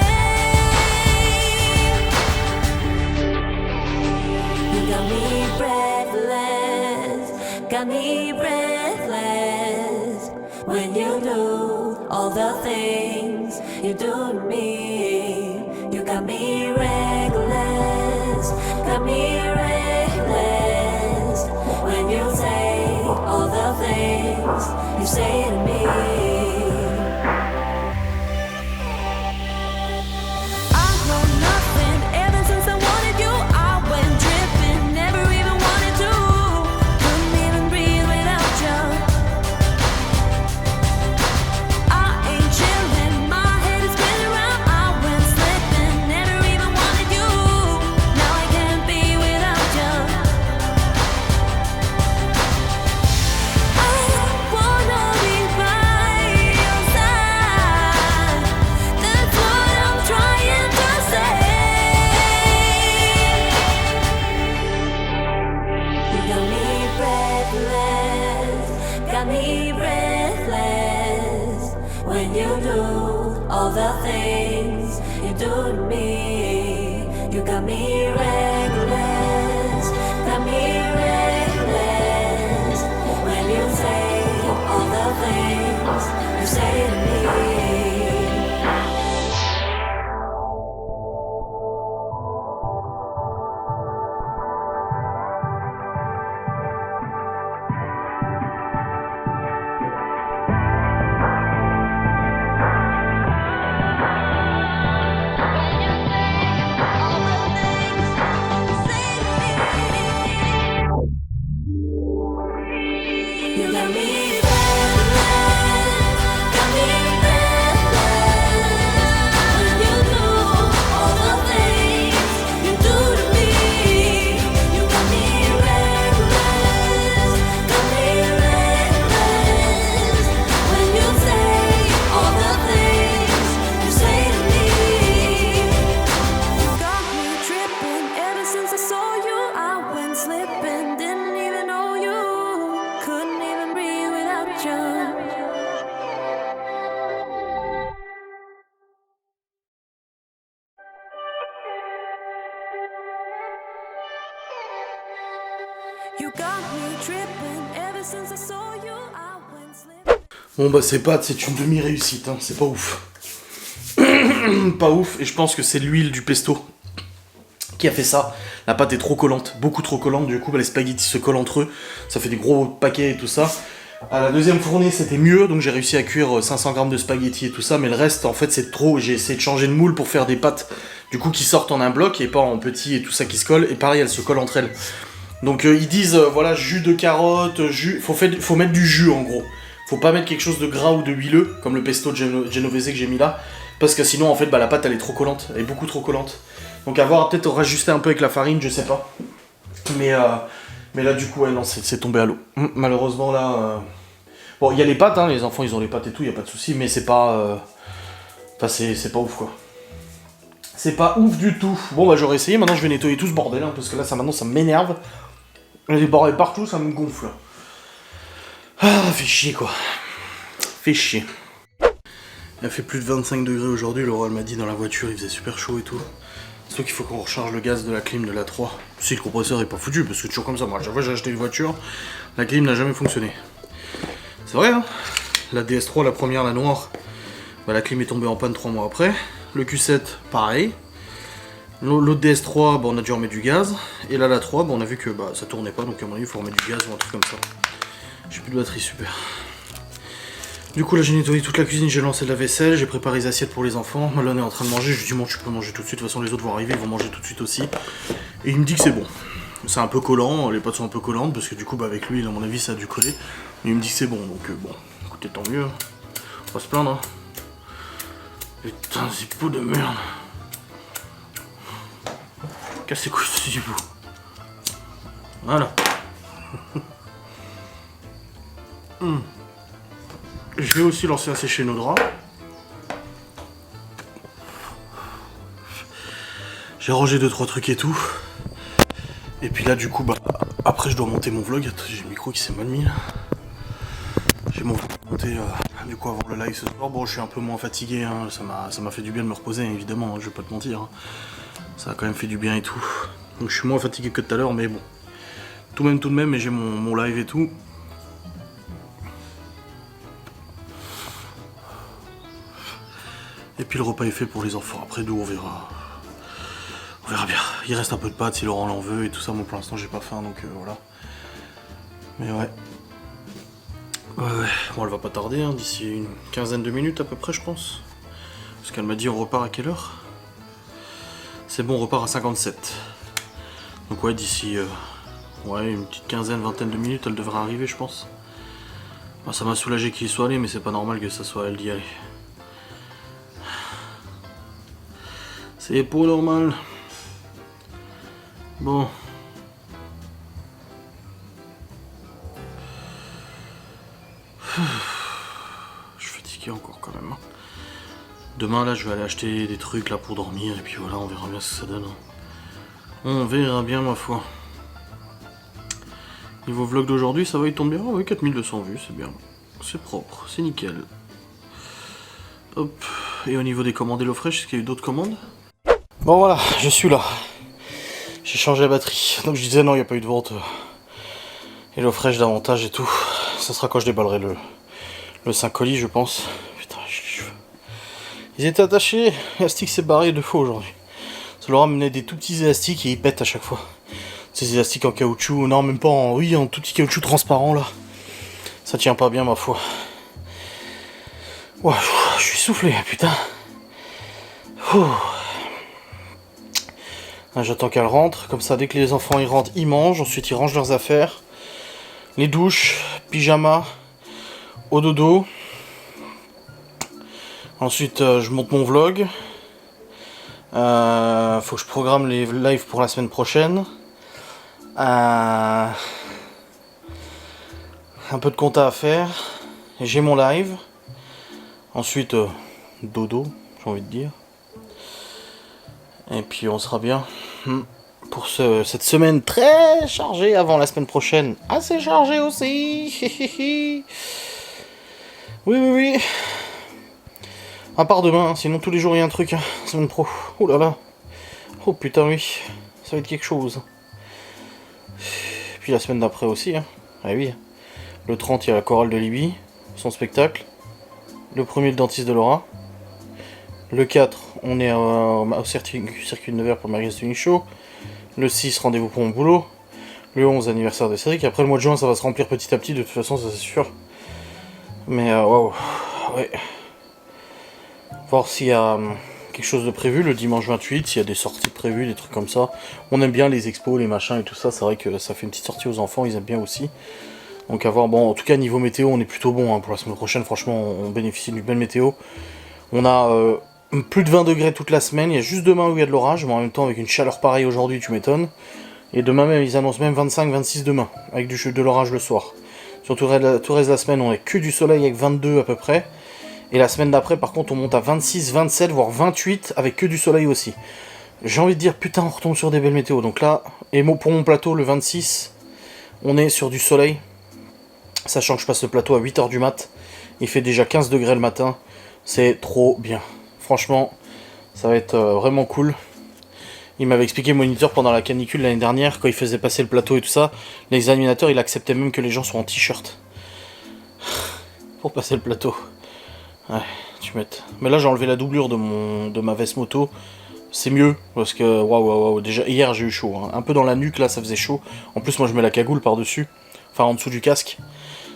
You got me breathless, got me breathless. When you do all the things you do to me, you got me reckless, got me reckless. When you say all the things you say to me. I know nothing ever since I wanted you. I went dripping, never even wanted to. Couldn't even breathe without you. I ain't chilling, my head is spinning round. I went slipping, never even wanted you. Now I can't be without you. I wanna be by your side. That's what I'm trying to say. You got me breathless, got me breathless. When you do all the things you do to me, you got me reckless, got me reckless. When you say all the things you say to me. You got me breathless, got me breathless. When you do all the things you do to me, you got me reckless, got me reckless. When you say all the things you say to me, you got me tripping ever since I saw you. I went slipping, didn't even know you. Couldn't even breathe without you. You got me tripping ever since I saw you. I went slipping.
Bon bah ces pâtes, c'est une demi-réussite, hein. C'est pas ouf. Pas ouf, et je pense que c'est l'huile du pesto qui a fait ça. La pâte est trop collante, beaucoup trop collante, du coup bah, les spaghettis se collent entre eux, ça fait des gros paquets et tout ça. À la deuxième fournée c'était mieux, donc j'ai réussi à cuire 500 grammes de spaghettis et tout ça, mais le reste en fait c'est trop, j'ai essayé de changer de moule pour faire des pâtes du coup qui sortent en un bloc et pas en petits et tout ça qui se colle, et pareil elles se collent entre elles. Donc ils disent voilà jus de carotte, faut mettre du jus en gros. Faut pas mettre quelque chose de gras ou de huileux, comme le pesto genovese que j'ai mis là, parce que sinon en fait bah, la pâte elle est trop collante, elle est beaucoup trop collante. Donc à voir, peut-être rajuster un peu avec la farine, je sais pas. Mais Mais là, du coup, ouais, non, c'est tombé à l'eau. Malheureusement, là... Bon, il y a les pâtes, hein, les enfants, ils ont les pâtes et tout, il n'y a pas de souci, mais c'est pas... Enfin, c'est pas ouf, quoi. C'est pas ouf du tout. Bon, bah, j'aurais essayé. Maintenant, je vais nettoyer tout ce bordel, hein, parce que là, maintenant, ça m'énerve. Il y a des bordels partout, ça me gonfle. Ah, fait chier, quoi. Fait chier. Il a fait plus de 25 degrés aujourd'hui. Laura, elle m'a dit dans la voiture, il faisait super chaud et tout. Sauf qu'il faut qu'on recharge le gaz de la clim de la 3. Si le compresseur est pas foutu, parce que toujours comme ça, moi, à chaque fois que j'ai acheté une voiture, la clim n'a jamais fonctionné. C'est vrai, hein. La DS3, la première, la noire, bah, la clim est tombée en panne 3 mois après. Le Q7, pareil. L'autre DS3, bah, on a dû remettre du gaz. Et là, la 3, bah, on a vu que bah, ça tournait pas, donc à mon avis, il faut remettre du gaz ou un truc comme ça. J'ai plus de batterie, super. Du coup, là, j'ai nettoyé toute la cuisine, j'ai lancé de la vaisselle, j'ai préparé les assiettes pour les enfants. Là, on est en train de manger, je lui dis, bon, tu peux manger tout de suite. De toute façon, les autres vont arriver, ils vont manger tout de suite aussi. Et il me dit que c'est bon. C'est un peu collant, les pâtes sont un peu collantes, parce que du coup, bah, avec lui, à mon avis, ça a dû coller. Mais il me dit que c'est bon, donc bon, écoutez, tant mieux. On va se plaindre, hein. Putain, ces pots de merde. Casse les couilles, ce zippo. Voilà. Je vais aussi lancer à sécher nos draps. J'ai rangé 2-3 trucs et tout. Et puis là, du coup, bah, après, je dois monter mon vlog. Attends, j'ai le micro qui s'est mal mis là. J'ai mon vlog monté du coup avant le live ce soir. Bon, je suis un peu moins fatigué. Hein. Ça m'a fait du bien de me reposer, évidemment. Hein, je vais pas te mentir. Hein. Ça a quand même fait du bien et tout. Donc, je suis moins fatigué que tout à l'heure, mais bon. Tout de même, mais j'ai mon live et tout. Et puis le repas est fait pour les enfants. Après, nous, on verra. On verra bien. Il reste un peu de pâtes si Laurent l'en veut et tout ça. Moi, pour l'instant, j'ai pas faim, donc voilà. Mais ouais. Ouais. Bon, elle va pas tarder, hein, d'ici une quinzaine de minutes à peu près, je pense. Parce qu'elle m'a dit on repart à quelle heure? C'est bon, on repart à 57. Donc ouais, d'ici une petite quinzaine, vingtaine de minutes, elle devrait arriver, je pense. Bah, ça m'a soulagé qu'il soit allé, mais c'est pas normal que ça soit elle d'y aller. C'est pas normal. Bon. Je suis fatigué encore quand même. Demain là je vais aller acheter des trucs là pour dormir et puis voilà, on verra bien ce que ça donne. On verra bien ma foi. Niveau vlog d'aujourd'hui, ça va, il tombe bien? Oui, 4200 vues, c'est bien. C'est propre, c'est nickel. Hop. Et au niveau des commandes HelloFresh, est-ce qu'il y a eu d'autres commandes? Bon voilà, je suis là. J'ai changé la batterie. Donc je disais non, il n'y a pas eu de vente HelloFresh davantage et tout. Ça sera quand je déballerai le 5 colis, je pense. Putain, j'ai les cheveux. Ils étaient attachés, l'élastique s'est barré 2 fois aujourd'hui. Ça leur a mené des tout petits élastiques et ils pètent à chaque fois. Ces élastiques en caoutchouc, non même pas en... Oui, en tout petit caoutchouc transparent là. Ça tient pas bien ma foi. Ouais, je suis soufflé, putain. J'attends qu'elle rentre, comme ça dès que les enfants ils rentrent, ils mangent, ensuite ils rangent leurs affaires. Les douches, pyjama, au dodo. Ensuite je monte mon vlog. Faut que je programme les lives pour la semaine prochaine. Un peu de compta à faire. J'ai mon live. Ensuite dodo, j'ai envie de dire. Et puis on sera bien pour cette semaine très chargée avant la semaine prochaine. Assez chargée aussi. Oui. À part demain, sinon tous les jours il y a un truc. Semaine pro. Oh là là. Oh putain oui. Ça va être quelque chose. Et puis la semaine d'après aussi. Ah oui. Le 30 il y a la chorale de Libye. Son spectacle. Le 1er le dentiste de Laura. Le 4, on est au circuit de Nevers pour le Marius Tuning Show. Le 6, rendez-vous pour mon boulot. Le 11, anniversaire de Cédric. Après le mois de juin, ça va se remplir petit à petit, de toute façon, ça c'est sûr. Mais waouh, ouais. Voir s'il y a quelque chose de prévu le dimanche 28, s'il y a des sorties prévues, des trucs comme ça. On aime bien les expos, les machins et tout ça. C'est vrai que ça fait une petite sortie aux enfants, ils aiment bien aussi. Donc à voir, bon, en tout cas, niveau météo, on est plutôt bon. Pour la semaine prochaine, franchement, on bénéficie d'une belle météo. On a... plus de 20 degrés toute la semaine, il y a juste demain où il y a de l'orage, mais en même temps avec une chaleur pareille aujourd'hui, tu m'étonnes. Et demain même, ils annoncent même 25-26 demain, avec de l'orage le soir. Sur tout le reste de la semaine, on est que du soleil avec 22 à peu près. Et la semaine d'après, par contre, on monte à 26, 27, voire 28, avec que du soleil aussi. J'ai envie de dire, putain, on retombe sur des belles météos. Donc là, et pour mon plateau, le 26, on est sur du soleil. Sachant que je passe le plateau à 8h du mat. Il fait déjà 15 degrés le matin. C'est trop bien. Franchement, ça va être vraiment cool. Il m'avait expliqué, moniteur, pendant la canicule l'année dernière, quand il faisait passer le plateau et tout ça, l'examinateur, il acceptait même que les gens soient en t-shirt. Pour passer le plateau. Ouais, tu m'étonnes. Mais là, j'ai enlevé la doublure de ma veste moto. C'est mieux, parce que, waouh, déjà, hier, j'ai eu chaud. Hein. Un peu dans la nuque, là, ça faisait chaud. En plus, moi, je mets la cagoule par-dessus. Enfin, en dessous du casque.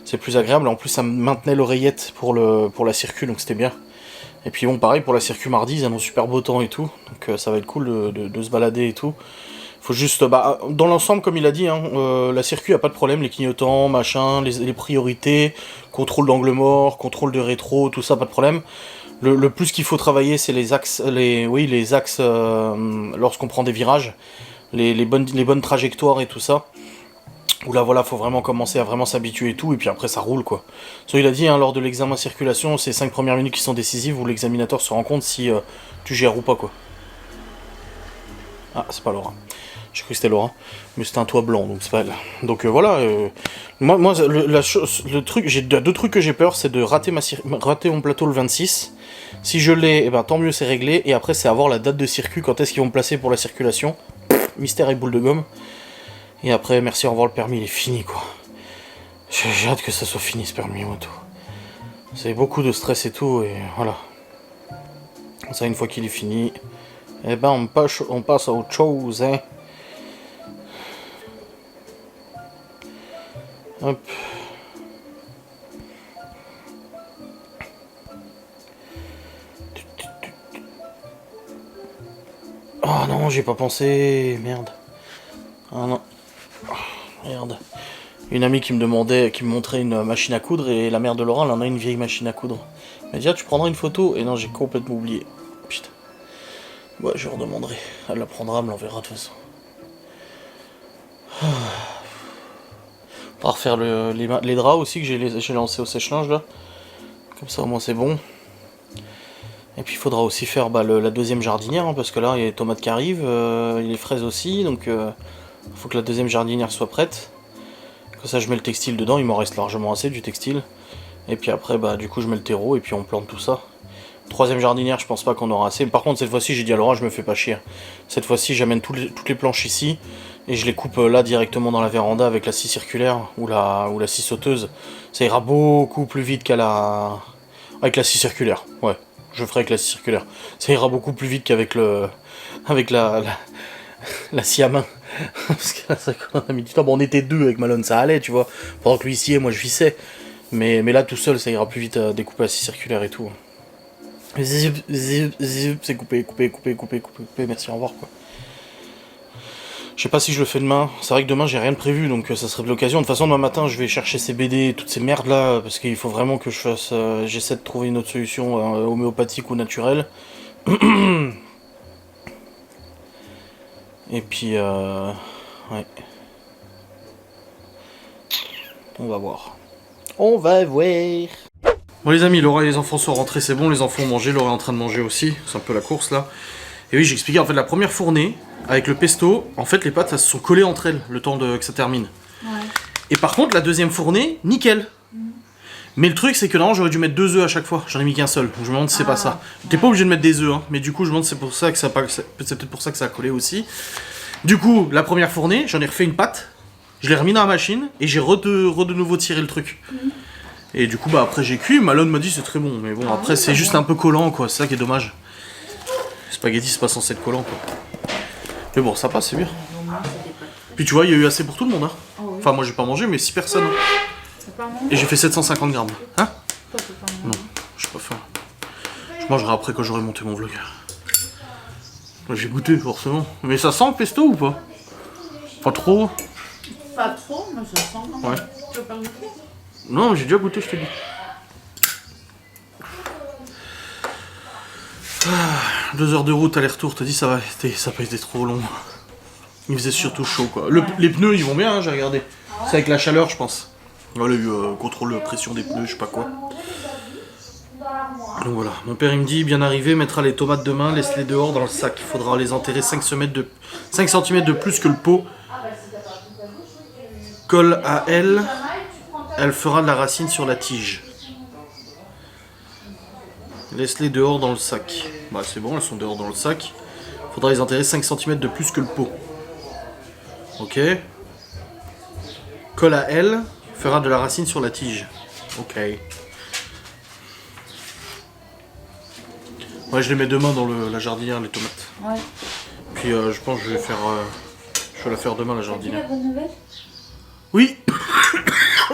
C'est plus agréable. En plus, ça me maintenait l'oreillette pour la circu, donc c'était bien. Et puis bon, pareil, pour la circu mardi, ils annoncent super beau temps et tout. Donc ça va être cool de se balader et tout. Faut juste, dans l'ensemble, comme il a dit, hein, la circuit a pas de problème, les clignotants, machin, les priorités, contrôle d'angle mort, contrôle de rétro, tout ça, pas de problème. Le plus qu'il faut travailler, c'est les axes, lorsqu'on prend des virages, les bonnes trajectoires et tout ça. Où là, voilà, faut vraiment commencer à vraiment s'habituer et tout, et puis après ça roule quoi. So, il a dit, hein, lors de l'examen circulation, c'est 5 premières minutes qui sont décisives, où l'examinateur se rend compte si tu gères ou pas quoi. Ah, c'est pas Laura. J'ai cru que c'était Laura, mais c'était un toit blanc, donc c'est pas elle. Donc voilà, moi le truc, j'ai deux trucs que j'ai peur, c'est de rater mon plateau le 26. Si je l'ai, eh ben, tant mieux, c'est réglé, et après c'est avoir la date de circuit, quand est-ce qu'ils vont me placer pour la circulation. Mystère et boule de gomme. Et après, merci, au revoir, le permis, il est fini, quoi. J'ai hâte que ça soit fini, ce permis moto. C'est beaucoup de stress et tout, et voilà. Ça, une fois qu'il est fini, eh ben, on passe à autre chose, hein. Hop. Oh non, j'ai pas pensé, merde. Ah non. Merde. Une amie qui me montrait une machine à coudre, et la mère de Laura, elle en a une vieille machine à coudre. Elle m'a dit, ah, tu prendras une photo? Et non, j'ai complètement oublié. Putain. Ouais, je lui redemanderai. Elle la prendra, elle me l'enverra de toute façon. On va refaire les draps aussi, que j'ai lancé au sèche-linge là. Comme ça, au moins, c'est bon. Et puis il faudra aussi faire la deuxième jardinière, hein, parce que là, il y a les tomates qui arrivent, les fraises aussi, donc... Il faut que la deuxième jardinière soit prête. Comme ça je mets le textile dedans, il m'en reste largement assez du textile. Et puis après du coup je mets le terreau et puis on plante tout ça. Troisième jardinière, je pense pas qu'on aura assez. Par contre cette fois-ci j'ai dit à Laura, je me fais pas chier. Cette fois-ci j'amène toutes les planches ici et je les coupe là directement dans la véranda avec la scie circulaire ou la scie sauteuse. Ça ira beaucoup plus vite avec la scie circulaire. Ouais, je ferai avec la scie circulaire. Ça ira beaucoup plus vite qu'avec la scie à main. Parce que là, ça a mis du temps. Bon, on était deux avec Malone, ça allait, tu vois. Pendant que lui ici et moi je vissais. Mais là, tout seul, ça ira plus vite à découper la scie circulaire et tout. Zip, c'est coupé. Merci, au revoir, quoi. Je sais pas si je le fais demain. C'est vrai que demain, j'ai rien de prévu, donc ça serait de l'occasion. De toute façon, demain matin, je vais chercher ces BD et toutes ces merdes là. Parce qu'il faut vraiment que je fasse. J'essaie de trouver une autre solution homéopathique ou naturelle. Et puis, ouais. On va voir. On va voir. Bon les amis, Laura et les enfants sont rentrés, c'est bon, les enfants ont mangé, Laura est en train de manger aussi, c'est un peu la course là. Et oui, j'ai expliqué, en fait, la première fournée, avec le pesto, en fait, les pâtes, elles se sont collées entre elles, le temps que ça termine. Ouais. Et par contre, la deuxième fournée, nickel. Mais le truc, c'est que là, j'aurais dû mettre 2 œufs à chaque fois. J'en ai mis qu'un seul. Donc je me demande si c'est pas ça. T'es pas obligé de mettre des œufs, hein. Mais du coup, je me demande si c'est pour ça que c'est peut-être pour ça que ça a collé aussi. Du coup, la première fournée, j'en ai refait une pâte. Je l'ai remis dans la machine et j'ai de nouveau tiré le truc. Et du coup, après j'ai cuit. Malone m'a dit c'est très bon. Mais bon, après c'est juste un peu collant, quoi. C'est ça qui est dommage. Les spaghettis, c'est pas censé être collant, quoi. Mais bon, ça passe, c'est bien. Puis tu vois, il y a eu assez pour tout le monde, hein. Enfin, moi j'ai pas mangé, mais 6 personnes. Et j'ai fait 750 grammes. Hein? Non, j'ai pas faim. Je mangerai après quand j'aurai monté mon vlog. J'ai goûté forcément. Mais ça sent le pesto ou pas? Pas trop?
Pas trop, mais ça sent.
Ouais.
Tu veux pas goûter?
Non, j'ai déjà goûté, je te dis. 2 heures de route aller-retour, t'as dit ça n'a pas été trop long. Il faisait surtout chaud quoi.
Ouais.
Les pneus ils vont bien, hein, j'ai regardé.
Ah ouais.
C'est avec la chaleur je pense. Voilà, il y a eu contrôle pression des pneus, je sais pas quoi. Donc voilà, mon père il me dit, bien arrivé, mettra les tomates demain, laisse-les dehors dans le sac. Il faudra les enterrer 5 cm de plus que le pot. Colle à elle, elle fera de la racine sur la tige. Laisse-les dehors dans le sac. Bah c'est bon, elles sont dehors dans le sac. Faudra les enterrer 5 cm de plus que le pot. Ok. Colle à elle, fera de la racine sur la tige. Ok. Ouais, je les mets demain dans la jardinière, les tomates.
Ouais.
Puis je pense que je vais la faire demain, la
T'as dit la
jardinière.
bonne nouvelle?
Oui.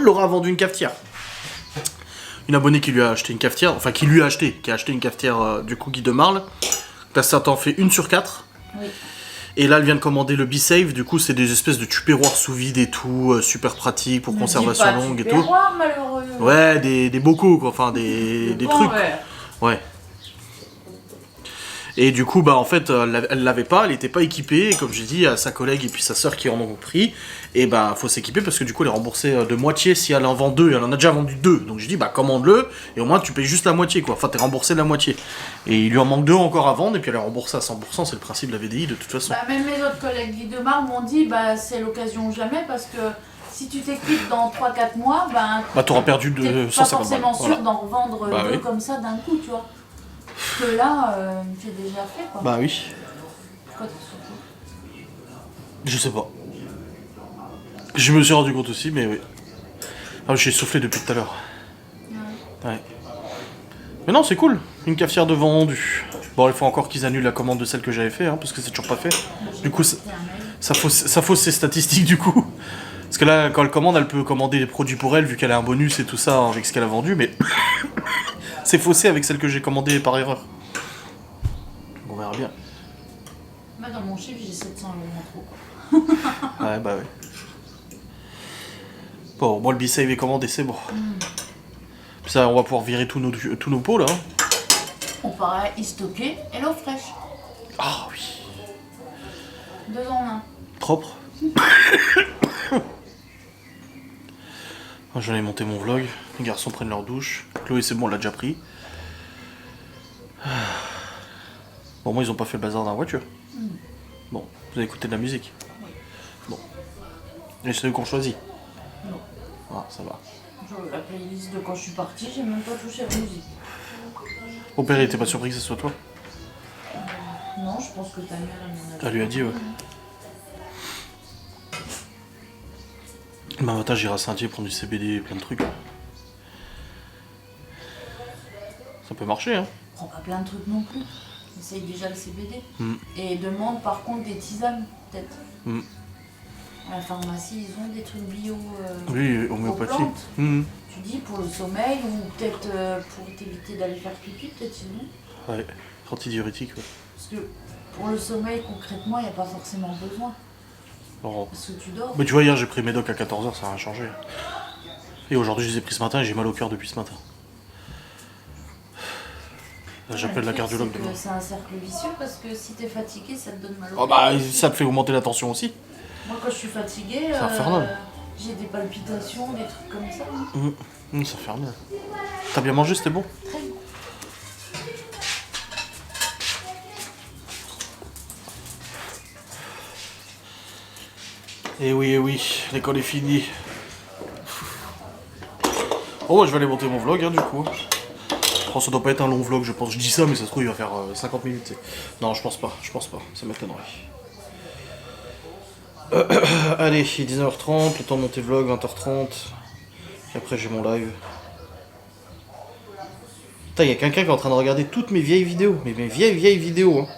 Laura a vendu une cafetière. Une abonnée qui lui a acheté une cafetière, enfin qui lui a acheté, qui a acheté une cafetière du Cookie de Marle. Là, ça t'en fait 1 sur 4.
Oui.
Et là, elle vient de commander le B-Save. Du coup, c'est des espèces de tupperwares sous vide et tout, super pratique pour conservation longue et tout.
Malheureux.
Ouais, des bocaux, quoi, enfin des trucs. Ouais. Et du coup, bah en fait, elle l'avait pas, elle était pas équipée. Et comme j'ai dit à sa collègue et puis sa sœur qui en ont pris, et bah faut s'équiper parce que du coup, elle est remboursée de moitié si elle en vend 2. Et elle en a déjà vendu 2. Donc j'ai dit, bah commande-le et au moins tu payes juste la moitié, quoi. Enfin, t'es remboursé de la moitié. Et il lui en manque 2 encore à vendre et puis elle est remboursée à 100%. C'est le principe de la VDI de toute façon.
Bah, même mes autres collègues d'Idemar m'ont dit, bah c'est l'occasion ou jamais parce que si tu t'équipes dans 3-4 mois,
Bah t'auras perdu
t'es
de
pas
150
forcément
balles.
sûr
Voilà.
d'en revendre
Bah
2
oui.
comme ça d'un coup, tu vois. Parce que là, c'est déjà fait quoi.
Bah oui.
Pourquoi t'es surpris?
Je sais pas. Je me suis rendu compte aussi, mais oui. Ah, j'ai soufflé depuis tout à l'heure. Ouais. Mais non, c'est cool. Une cafetière de vendue. Bon, il faut encore qu'ils annulent la commande de celle que j'avais fait, hein, parce que c'est toujours pas fait. Du coup, ça fausse ses statistiques du coup. Parce que là, quand elle commande, elle peut commander des produits pour elle, vu qu'elle a un bonus et tout ça avec ce qu'elle a vendu, mais c'est faussé avec celle que j'ai commandée par erreur. On verra bien.
Moi dans mon chiffre j'ai 700 € en trop.
Ouais, bah ouais. Bon, moi le B-Save est commandé, c'est bon. Puis ça, on va pouvoir virer tous nos pots là. Hein.
On pourra y stocker et l'eau fraîche.
Ah oui.
2 en 1.
Propre. Je vais monter mon vlog. Les garçons prennent leur douche. Chloé, c'est bon, elle l'a déjà pris. Bon, moi, ils ont pas fait le bazar dans la voiture. Bon, vous avez écouté de la musique. Bon. Et c'est eux qu'on choisit.
Non.
Ah, ça va.
La playlist de quand je suis partie, j'ai même pas touché à la musique.
Mon père, il était pas surpris que ce soit toi.
Non, je pense que ta mère, elle m'en a.
Elle lui a dit, ouais. Demain matin, j'irai à Saint-Dié prendre du CBD et plein de trucs. Ça peut marcher, hein.
Prends pas plein de trucs non plus. Essaye déjà le CBD.
Mm.
Et demande par contre des tisanes, peut-être.
Mm.
À la pharmacie, ils ont des trucs bio.
Oui,
aux
homéopathie.
plantes.
Mm.
Tu dis pour le sommeil ou peut-être pour t'éviter d'aller faire pipi, peut-être sinon.
Ouais, antidiurétique, ouais.
Parce que pour le sommeil, concrètement, il n'y a pas forcément besoin.
Alors,
Parce que tu dors.
mais tu vois, hier j'ai pris mes docs à 14h, ça n'a rien changé. Et aujourd'hui, je les ai pris ce matin et j'ai mal au cœur depuis ce matin. Là, j'appelle la cardiologue demain.
C'est un cercle vicieux parce que si t'es fatigué, ça te donne mal au
Oh
cœur.
bah, ça te fait augmenter la tension aussi.
Moi, quand je suis fatiguée,
C'est infernal.
j'ai des palpitations, des trucs comme ça. hein.
Ça fait bien. T'as bien mangé, c'était bon?
Très bon.
Eh oui, l'école est finie. Oh, je vais aller monter mon vlog, hein, du coup. Je pense que ça doit pas être un long vlog, je pense. Je dis ça, mais ça se trouve, il va faire 50 minutes. t'sais. Non, je pense pas, ça m'étonnerait. Allez, il est 19h30, le temps de monter vlog, 20h30. Et après, j'ai mon live. Putain, il y a quelqu'un qui est en train de regarder toutes mes vieilles vidéos. Mais mes vieilles vidéos, hein.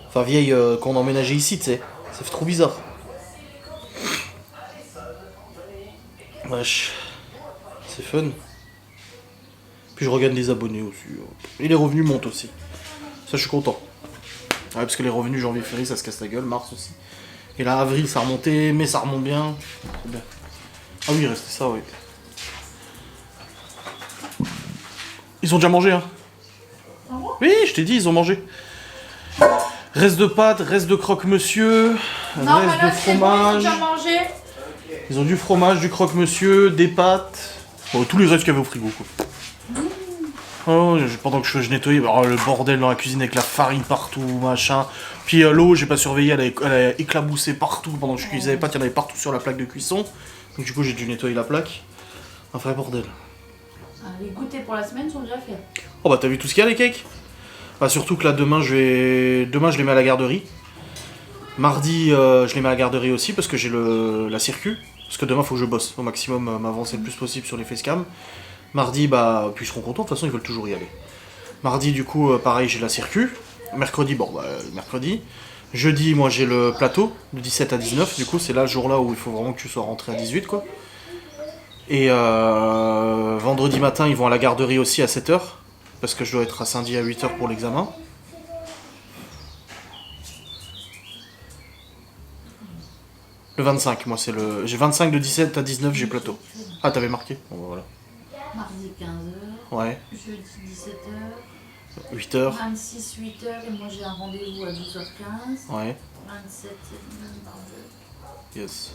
Enfin, vieilles qu'on a emménagé ici, tu sais. Ça fait trop bizarre. Wesh. C'est fun. Puis je regarde les abonnés aussi. Et les revenus montent aussi. Ça, je suis content. Ouais, parce que les revenus janvier-février, ça se casse la gueule. Mars aussi. Et là, avril, ça a remonté. Mai, ça remonte bien. Trop bien. Ah oui, il restait ça, oui. Ils ont déjà mangé, hein.
Ah bon ?
Oui, je t'ai dit, ils ont mangé. Reste de pâtes, reste de croque-monsieur,
Non,
reste
mais là,
de
c'est bon, ils ont
fromage.
déjà mangé.
Ils ont du fromage, du croque-monsieur, des pâtes. Bon, tous les restes qu'il y avait au frigo, quoi. Oh, pendant que je nettoyais, oh, le bordel dans la cuisine avec la farine partout, machin. Puis l'eau, j'ai pas surveillé, elle a éclaboussé partout pendant que je cuisais les pâtes, il y en avait partout sur la plaque de cuisson. Donc du coup, j'ai dû nettoyer la plaque. Un vrai bordel.
Ah, les goûters pour la semaine sont déjà faits.
Oh bah t'as vu tout ce qu'il y a, les cakes? Bah surtout que là, demain, je les mets à la garderie. Mardi, je les mets à la garderie aussi parce que j'ai la circu. Parce que demain, faut que je bosse au maximum, m'avancer le plus possible sur les facecam. Mardi, bah, puis ils seront contents, de toute façon, ils veulent toujours y aller. Mardi, du coup, pareil, j'ai la circu. Mercredi, bon, bah, mercredi. Jeudi, moi, j'ai le plateau, de 17 à 19. Du coup, c'est là, le jour-là où il faut vraiment que tu sois rentré à 18, quoi. Et vendredi matin, ils vont à la garderie aussi à 7h. Parce que je dois être à Saint-Dié à 8h pour l'examen. Le 25, moi, c'est le... J'ai 25 de 17 à 19, j'ai plateau. Ah, t'avais marqué? Bon, bah, voilà.
Mardi 15h,
Ouais,
jeudi 17h,
8h.
26 8h et moi j'ai un rendez-vous à 12h15.
Ouais,
27 c'est le
yes.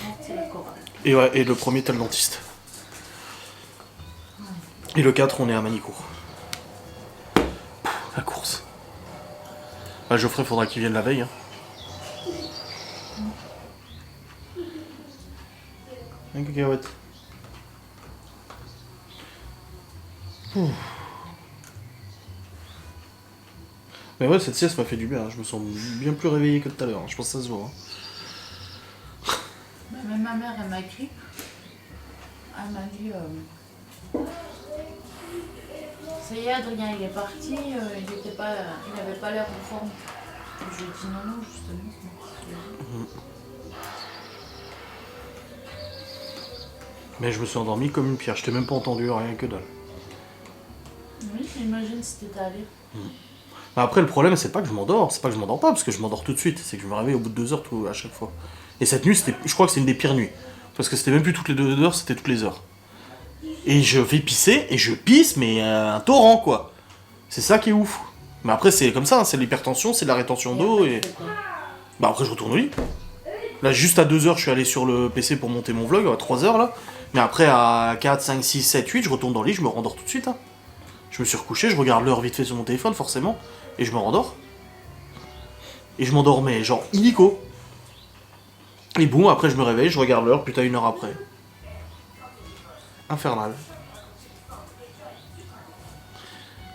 30 c'est la chorale.
Et ouais, et le premier, t'as le dentiste. Et le 4, on est à Manicourt. La course. Ah, Geoffrey, faudra qu'il vienne la veille. Hein. Un cacahuète. Mais ouais, cette sieste m'a fait du bien. Hein. Je me sens bien plus réveillé que tout à l'heure. Hein. Je pense que ça se voit. Hein.
Même ma mère elle m'a écrit. Elle m'a dit ça y est, Adrien il est parti, il n'avait pas l'air en forme. Je lui ai dit non, justement, c'est moi qui l'ai dit.
Mais je me suis endormi comme une pierre. Je t'ai même pas entendu, rien que dalle.
Oui, j'imagine si t'étais allé.
Après, le problème, c'est pas que je m'endors. C'est pas que je m'endors pas, parce que je m'endors tout de suite. C'est que je me réveille au bout de 2 heures à chaque fois. Et cette nuit, je crois que c'est une des pires nuits. Parce que c'était même plus toutes les 2 heures, c'était toutes les heures. Et je vais pisser, et je pisse, mais un torrent, quoi. C'est ça qui est ouf. Mais après, c'est comme ça, hein, c'est l'hypertension, c'est de la rétention d'eau, et... Bah après, je retourne au lit. Là, juste à 2 heures, je suis allé sur le PC pour monter mon vlog, à 3 heures, là. Mais après, à 4, 5, 6, 7, 8, je retourne dans le lit, je me rendors tout de suite, hein. Je me suis recouché, je regarde l'heure vite fait sur mon téléphone, forcément, et je me rendors. Et je m'endormais, genre, illico. Et boum, après, je me réveille, je regarde l'heure, putain, 1 heure après. Infernal.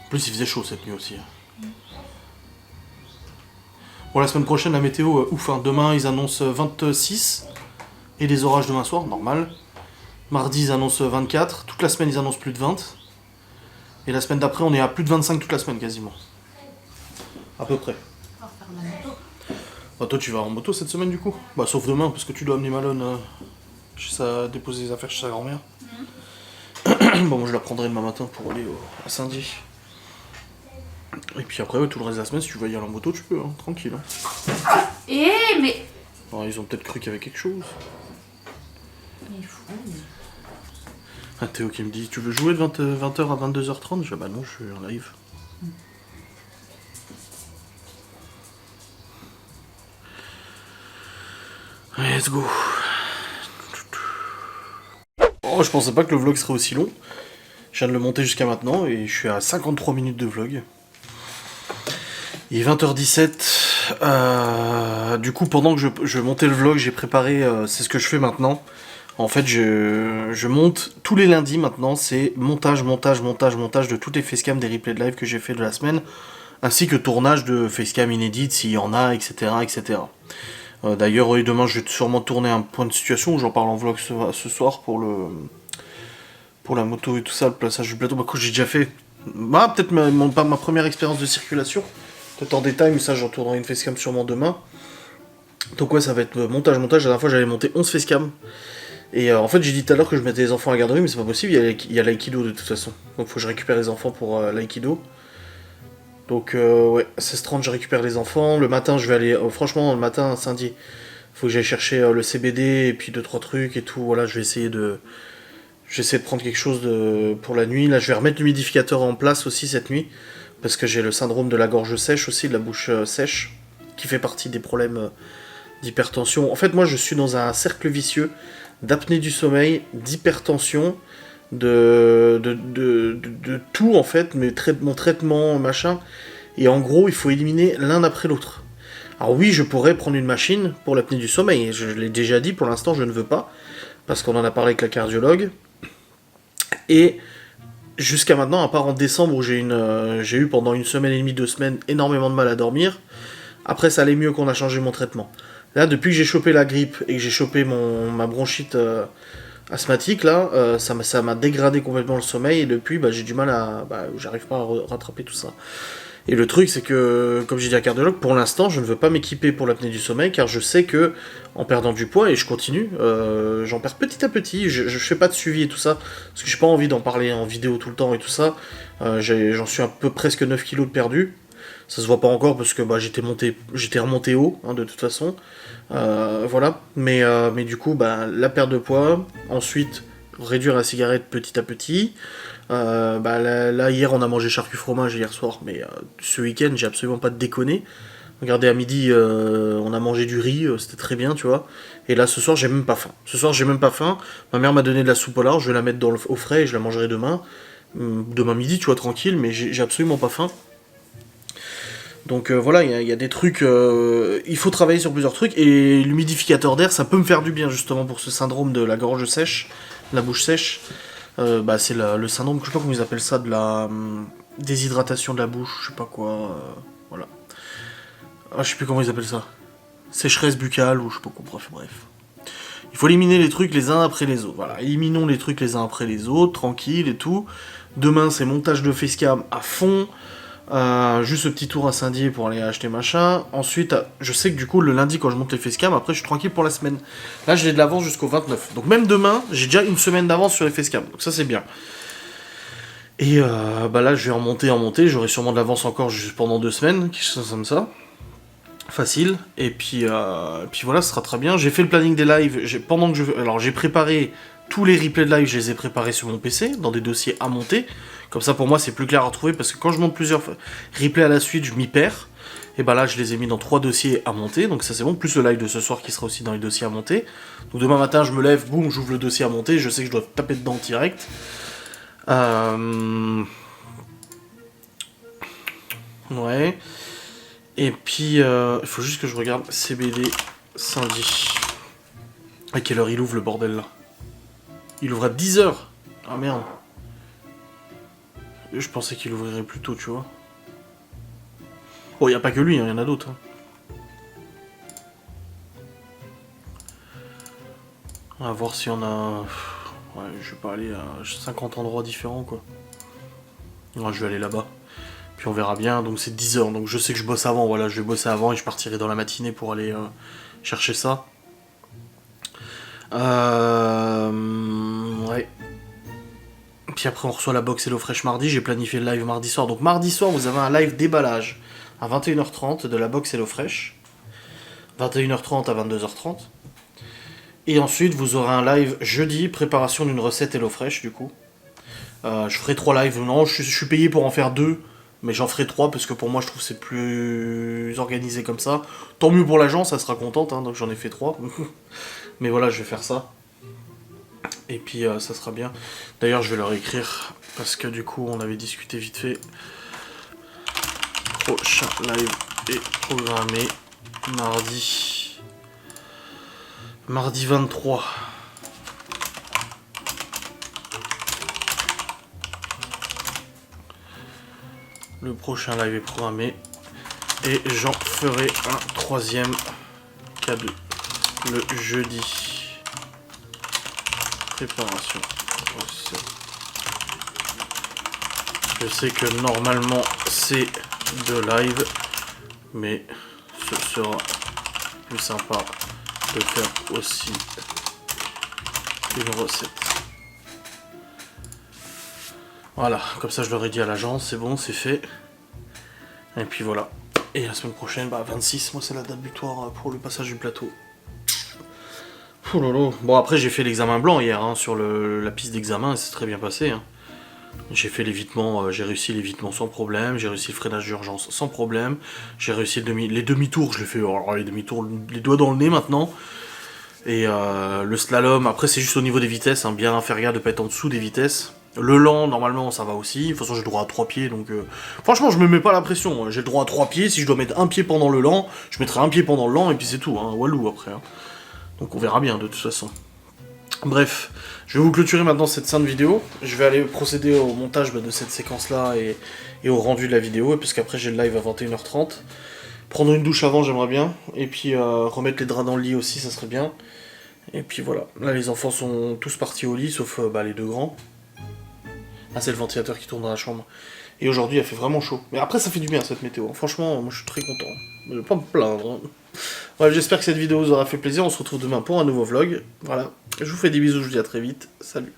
En plus, il faisait chaud cette nuit aussi. Bon, la semaine prochaine, la météo, ouf, hein. Demain, ils annoncent 26. Et des orages demain soir, normal. Mardi, ils annoncent 24. Toute la semaine, ils annoncent plus de 20. Et la semaine d'après, on est à plus de 25 toute la semaine, quasiment. À peu près.
On va faire la moto.
Bah, toi, tu vas en moto cette semaine, du coup? Bah, sauf demain, parce que tu dois amener Malone déposer les affaires chez sa grand-mère. Bon, moi, je la prendrai demain matin pour aller à Saint-Dié. Et puis après, ouais, tout le reste de la semaine, si tu veux y aller en moto, tu peux, hein, tranquille. Hein.
Mais...
Alors, ils ont peut-être cru qu'il y avait quelque chose.
Il est fou.
Ah, Théo qui me dit, tu veux jouer de 20h à 22h30? Je dis, bah non, je suis en live. Let's go. Oh, je pensais pas que le vlog serait aussi long. Je viens de le monter jusqu'à maintenant et je suis à 53 minutes de vlog. Il est 20h17. Du coup, pendant que je montais le vlog, j'ai préparé, c'est ce que je fais maintenant. En fait, je monte tous les lundis maintenant, c'est montage de toutes les facecam des replays de live que j'ai fait de la semaine, ainsi que tournage de facecam inédites s'il y en a, etc. etc. D'ailleurs, oui, demain, je vais sûrement tourner un point de situation où j'en parle en vlog ce soir pour la moto et tout ça, le plaçage du plateau. Bah, quoi, j'ai déjà fait. Bah, peut-être pas ma première expérience de circulation. Peut-être en détail, mais ça, j'en tournerai une facecam sûrement demain. Donc, ouais, ça va être montage. La dernière fois, j'avais monté 11 facecam. Et en fait, j'ai dit tout à l'heure que je mettais les enfants à la garderie, mais c'est pas possible, il y a l'aïkido de toute façon. Donc, faut que je récupère les enfants pour l'aïkido. Donc, ouais, 16h30, je récupère les enfants. Le matin, je vais aller. Franchement, le matin, samedi, faut que j'aille chercher le CBD et puis 2-3 trucs et tout. Voilà, je vais essayer de prendre quelque chose pour la nuit. Là, je vais remettre l'humidificateur en place aussi cette nuit parce que j'ai le syndrome de la gorge sèche aussi, de la bouche sèche, qui fait partie des problèmes d'hypertension. En fait, moi, je suis dans un cercle vicieux d'apnée du sommeil, d'hypertension, de tout, en fait, mon traitement, machin. Et en gros, il faut éliminer l'un après l'autre. Alors oui, je pourrais prendre une machine pour l'apnée du sommeil. Je l'ai déjà dit, pour l'instant, je ne veux pas, parce qu'on en a parlé avec la cardiologue. Et jusqu'à maintenant, à part en décembre où j'ai eu pendant 1 semaine et demie, 2 semaines, énormément de mal à dormir. Après, ça allait mieux qu'on a changé mon traitement. Là, depuis que j'ai chopé la grippe et que j'ai chopé ma bronchite asthmatique, là, ça m'a dégradé complètement le sommeil. Et depuis, j'ai du mal à... j'arrive pas à rattraper tout ça. Et le truc, c'est que, comme j'ai dit à cardiologue, pour l'instant, je ne veux pas m'équiper pour l'apnée du sommeil, car je sais que, en perdant du poids, et je continue, j'en perds petit à petit, je fais pas de suivi et tout ça, parce que j'ai pas envie d'en parler en vidéo tout le temps et tout ça. J'en suis un peu presque 9 kilos de perdu. Ça se voit pas encore, parce que j'étais remonté haut, hein, de toute façon. Voilà. Mais du coup, la perte de poids, ensuite, réduire la cigarette petit à petit. Là, hier on a mangé charcuterie fromage hier soir, mais ce week-end j'ai absolument pas déconné. Regardez, à midi on a mangé du riz, c'était très bien, tu vois. Et là ce soir j'ai même pas faim. Ma mère m'a donné de la soupe au lard, je vais la mettre au frais et je la mangerai demain midi, tu vois, tranquille, mais j'ai absolument pas faim. Donc voilà, il y a des trucs, il faut travailler sur plusieurs trucs, et l'humidificateur d'air ça peut me faire du bien justement pour ce syndrome de la gorge sèche, la bouche sèche. C'est le syndrome, je sais pas comment ils appellent ça, de la déshydratation de la bouche, je sais pas quoi, voilà. Ah, je sais plus comment ils appellent ça. Sécheresse buccale, ou je sais pas quoi, bref. Il faut éliminer les trucs les uns après les autres, voilà. Éliminons les trucs les uns après les autres, tranquille et tout. Demain, c'est montage de facecam à fond. Juste ce petit tour à Saint-Dié pour aller acheter machin. Ensuite, je sais que du coup, le lundi, quand je monte les facecam, après, je suis tranquille pour la semaine. Là, j'ai de l'avance jusqu'au 29. Donc, même demain, j'ai déjà 1 semaine d'avance sur les facecam. Donc, ça, c'est bien. Et là, je vais en monter. J'aurai sûrement de l'avance encore juste pendant 2 semaines, quelque chose comme ça. Facile. Et puis voilà, ce sera très bien. J'ai fait le planning des lives. Alors, j'ai préparé tous les replays de live, je les ai préparés sur mon PC, dans des dossiers à monter. Comme ça, pour moi, c'est plus clair à retrouver, parce que quand je monte plusieurs replays à la suite, je m'y perds. Et là, je les ai mis dans 3 dossiers à monter, donc ça c'est bon, plus le live de ce soir qui sera aussi dans les dossiers à monter. Donc demain matin, je me lève, boum, j'ouvre le dossier à monter, je sais que je dois taper dedans direct. Ouais. Et puis, il faut juste que je regarde CBD Saint-Dié. À quelle heure il ouvre, le bordel, là? Il ouvre à 10h. Ah merde. Je pensais qu'il ouvrirait plus tôt, tu vois. Bon, y a pas que lui, il y en a d'autres. On va voir si on a... Ouais, je vais pas aller à 50 endroits différents, quoi. Non, je vais aller là-bas. Puis on verra bien, donc c'est 10h, donc je sais que je bosse avant, voilà, je vais bosser avant et je partirai dans la matinée pour aller chercher ça. Ouais. Puis après on reçoit la box HelloFresh mardi, j'ai planifié le live mardi soir. Donc mardi soir vous avez un live déballage à 21h30 de la box HelloFresh. 21h30 à 22h30. Et ensuite vous aurez un live jeudi, préparation d'une recette HelloFresh du coup. Je ferai 3 lives, non, je suis payé pour en faire 2. Mais j'en ferai 3 parce que pour moi je trouve que c'est plus organisé comme ça. Tant mieux pour l'agence, elle sera contente, hein, donc j'en ai fait 3. Mais voilà, je vais faire ça. Et puis ça sera bien. D'ailleurs je vais leur écrire, parce que du coup on avait discuté vite fait. Prochain live est programmé mardi 23. Le prochain live est programmé. Et j'en ferai un 3e cadeau le jeudi. Préparation. Je sais que normalement c'est de live, mais ce sera plus sympa de faire aussi une recette. Voilà, comme ça je l'aurais dit à l'agence, c'est bon, c'est fait. Et puis voilà. Et la semaine prochaine, 26, moi c'est la date butoir pour le passage du plateau. Ouh lolo. Bon après j'ai fait l'examen blanc hier, hein, sur la piste d'examen, et c'est très bien passé. Hein. J'ai fait l'évitement, j'ai réussi l'évitement sans problème, j'ai réussi le freinage d'urgence sans problème, j'ai réussi les demi-tours, je l'ai fait, alors les demi-tours, les doigts dans le nez maintenant. Et le slalom, après c'est juste au niveau des vitesses, hein, bien faire gaffe de pas être en dessous des vitesses. Le lent, normalement ça va aussi, de toute façon j'ai le droit à 3 pieds, donc franchement je me mets pas la pression, j'ai le droit à 3 pieds, si je dois mettre un pied pendant le lent, je mettrai un pied pendant le lent, et puis c'est tout, hein, walou après. Hein. Donc on verra bien de toute façon. Bref, je vais vous clôturer maintenant cette sainte vidéo. Je vais aller procéder au montage de cette séquence-là et au rendu de la vidéo, puisqu'après j'ai le live à 21h30. Prendre une douche avant, j'aimerais bien. Et puis remettre les draps dans le lit aussi, ça serait bien. Et puis voilà. Là, les enfants sont tous partis au lit, sauf les 2 grands. Ah, c'est le ventilateur qui tourne dans la chambre. Et aujourd'hui, il a fait vraiment chaud. Mais après, ça fait du bien, cette météo. Franchement, moi, je suis très content. Je vais pas me plaindre. Hein. Bref, j'espère que cette vidéo vous aura fait plaisir. On se retrouve demain pour un nouveau vlog. Voilà. Je vous fais des bisous, je vous dis à très vite. Salut.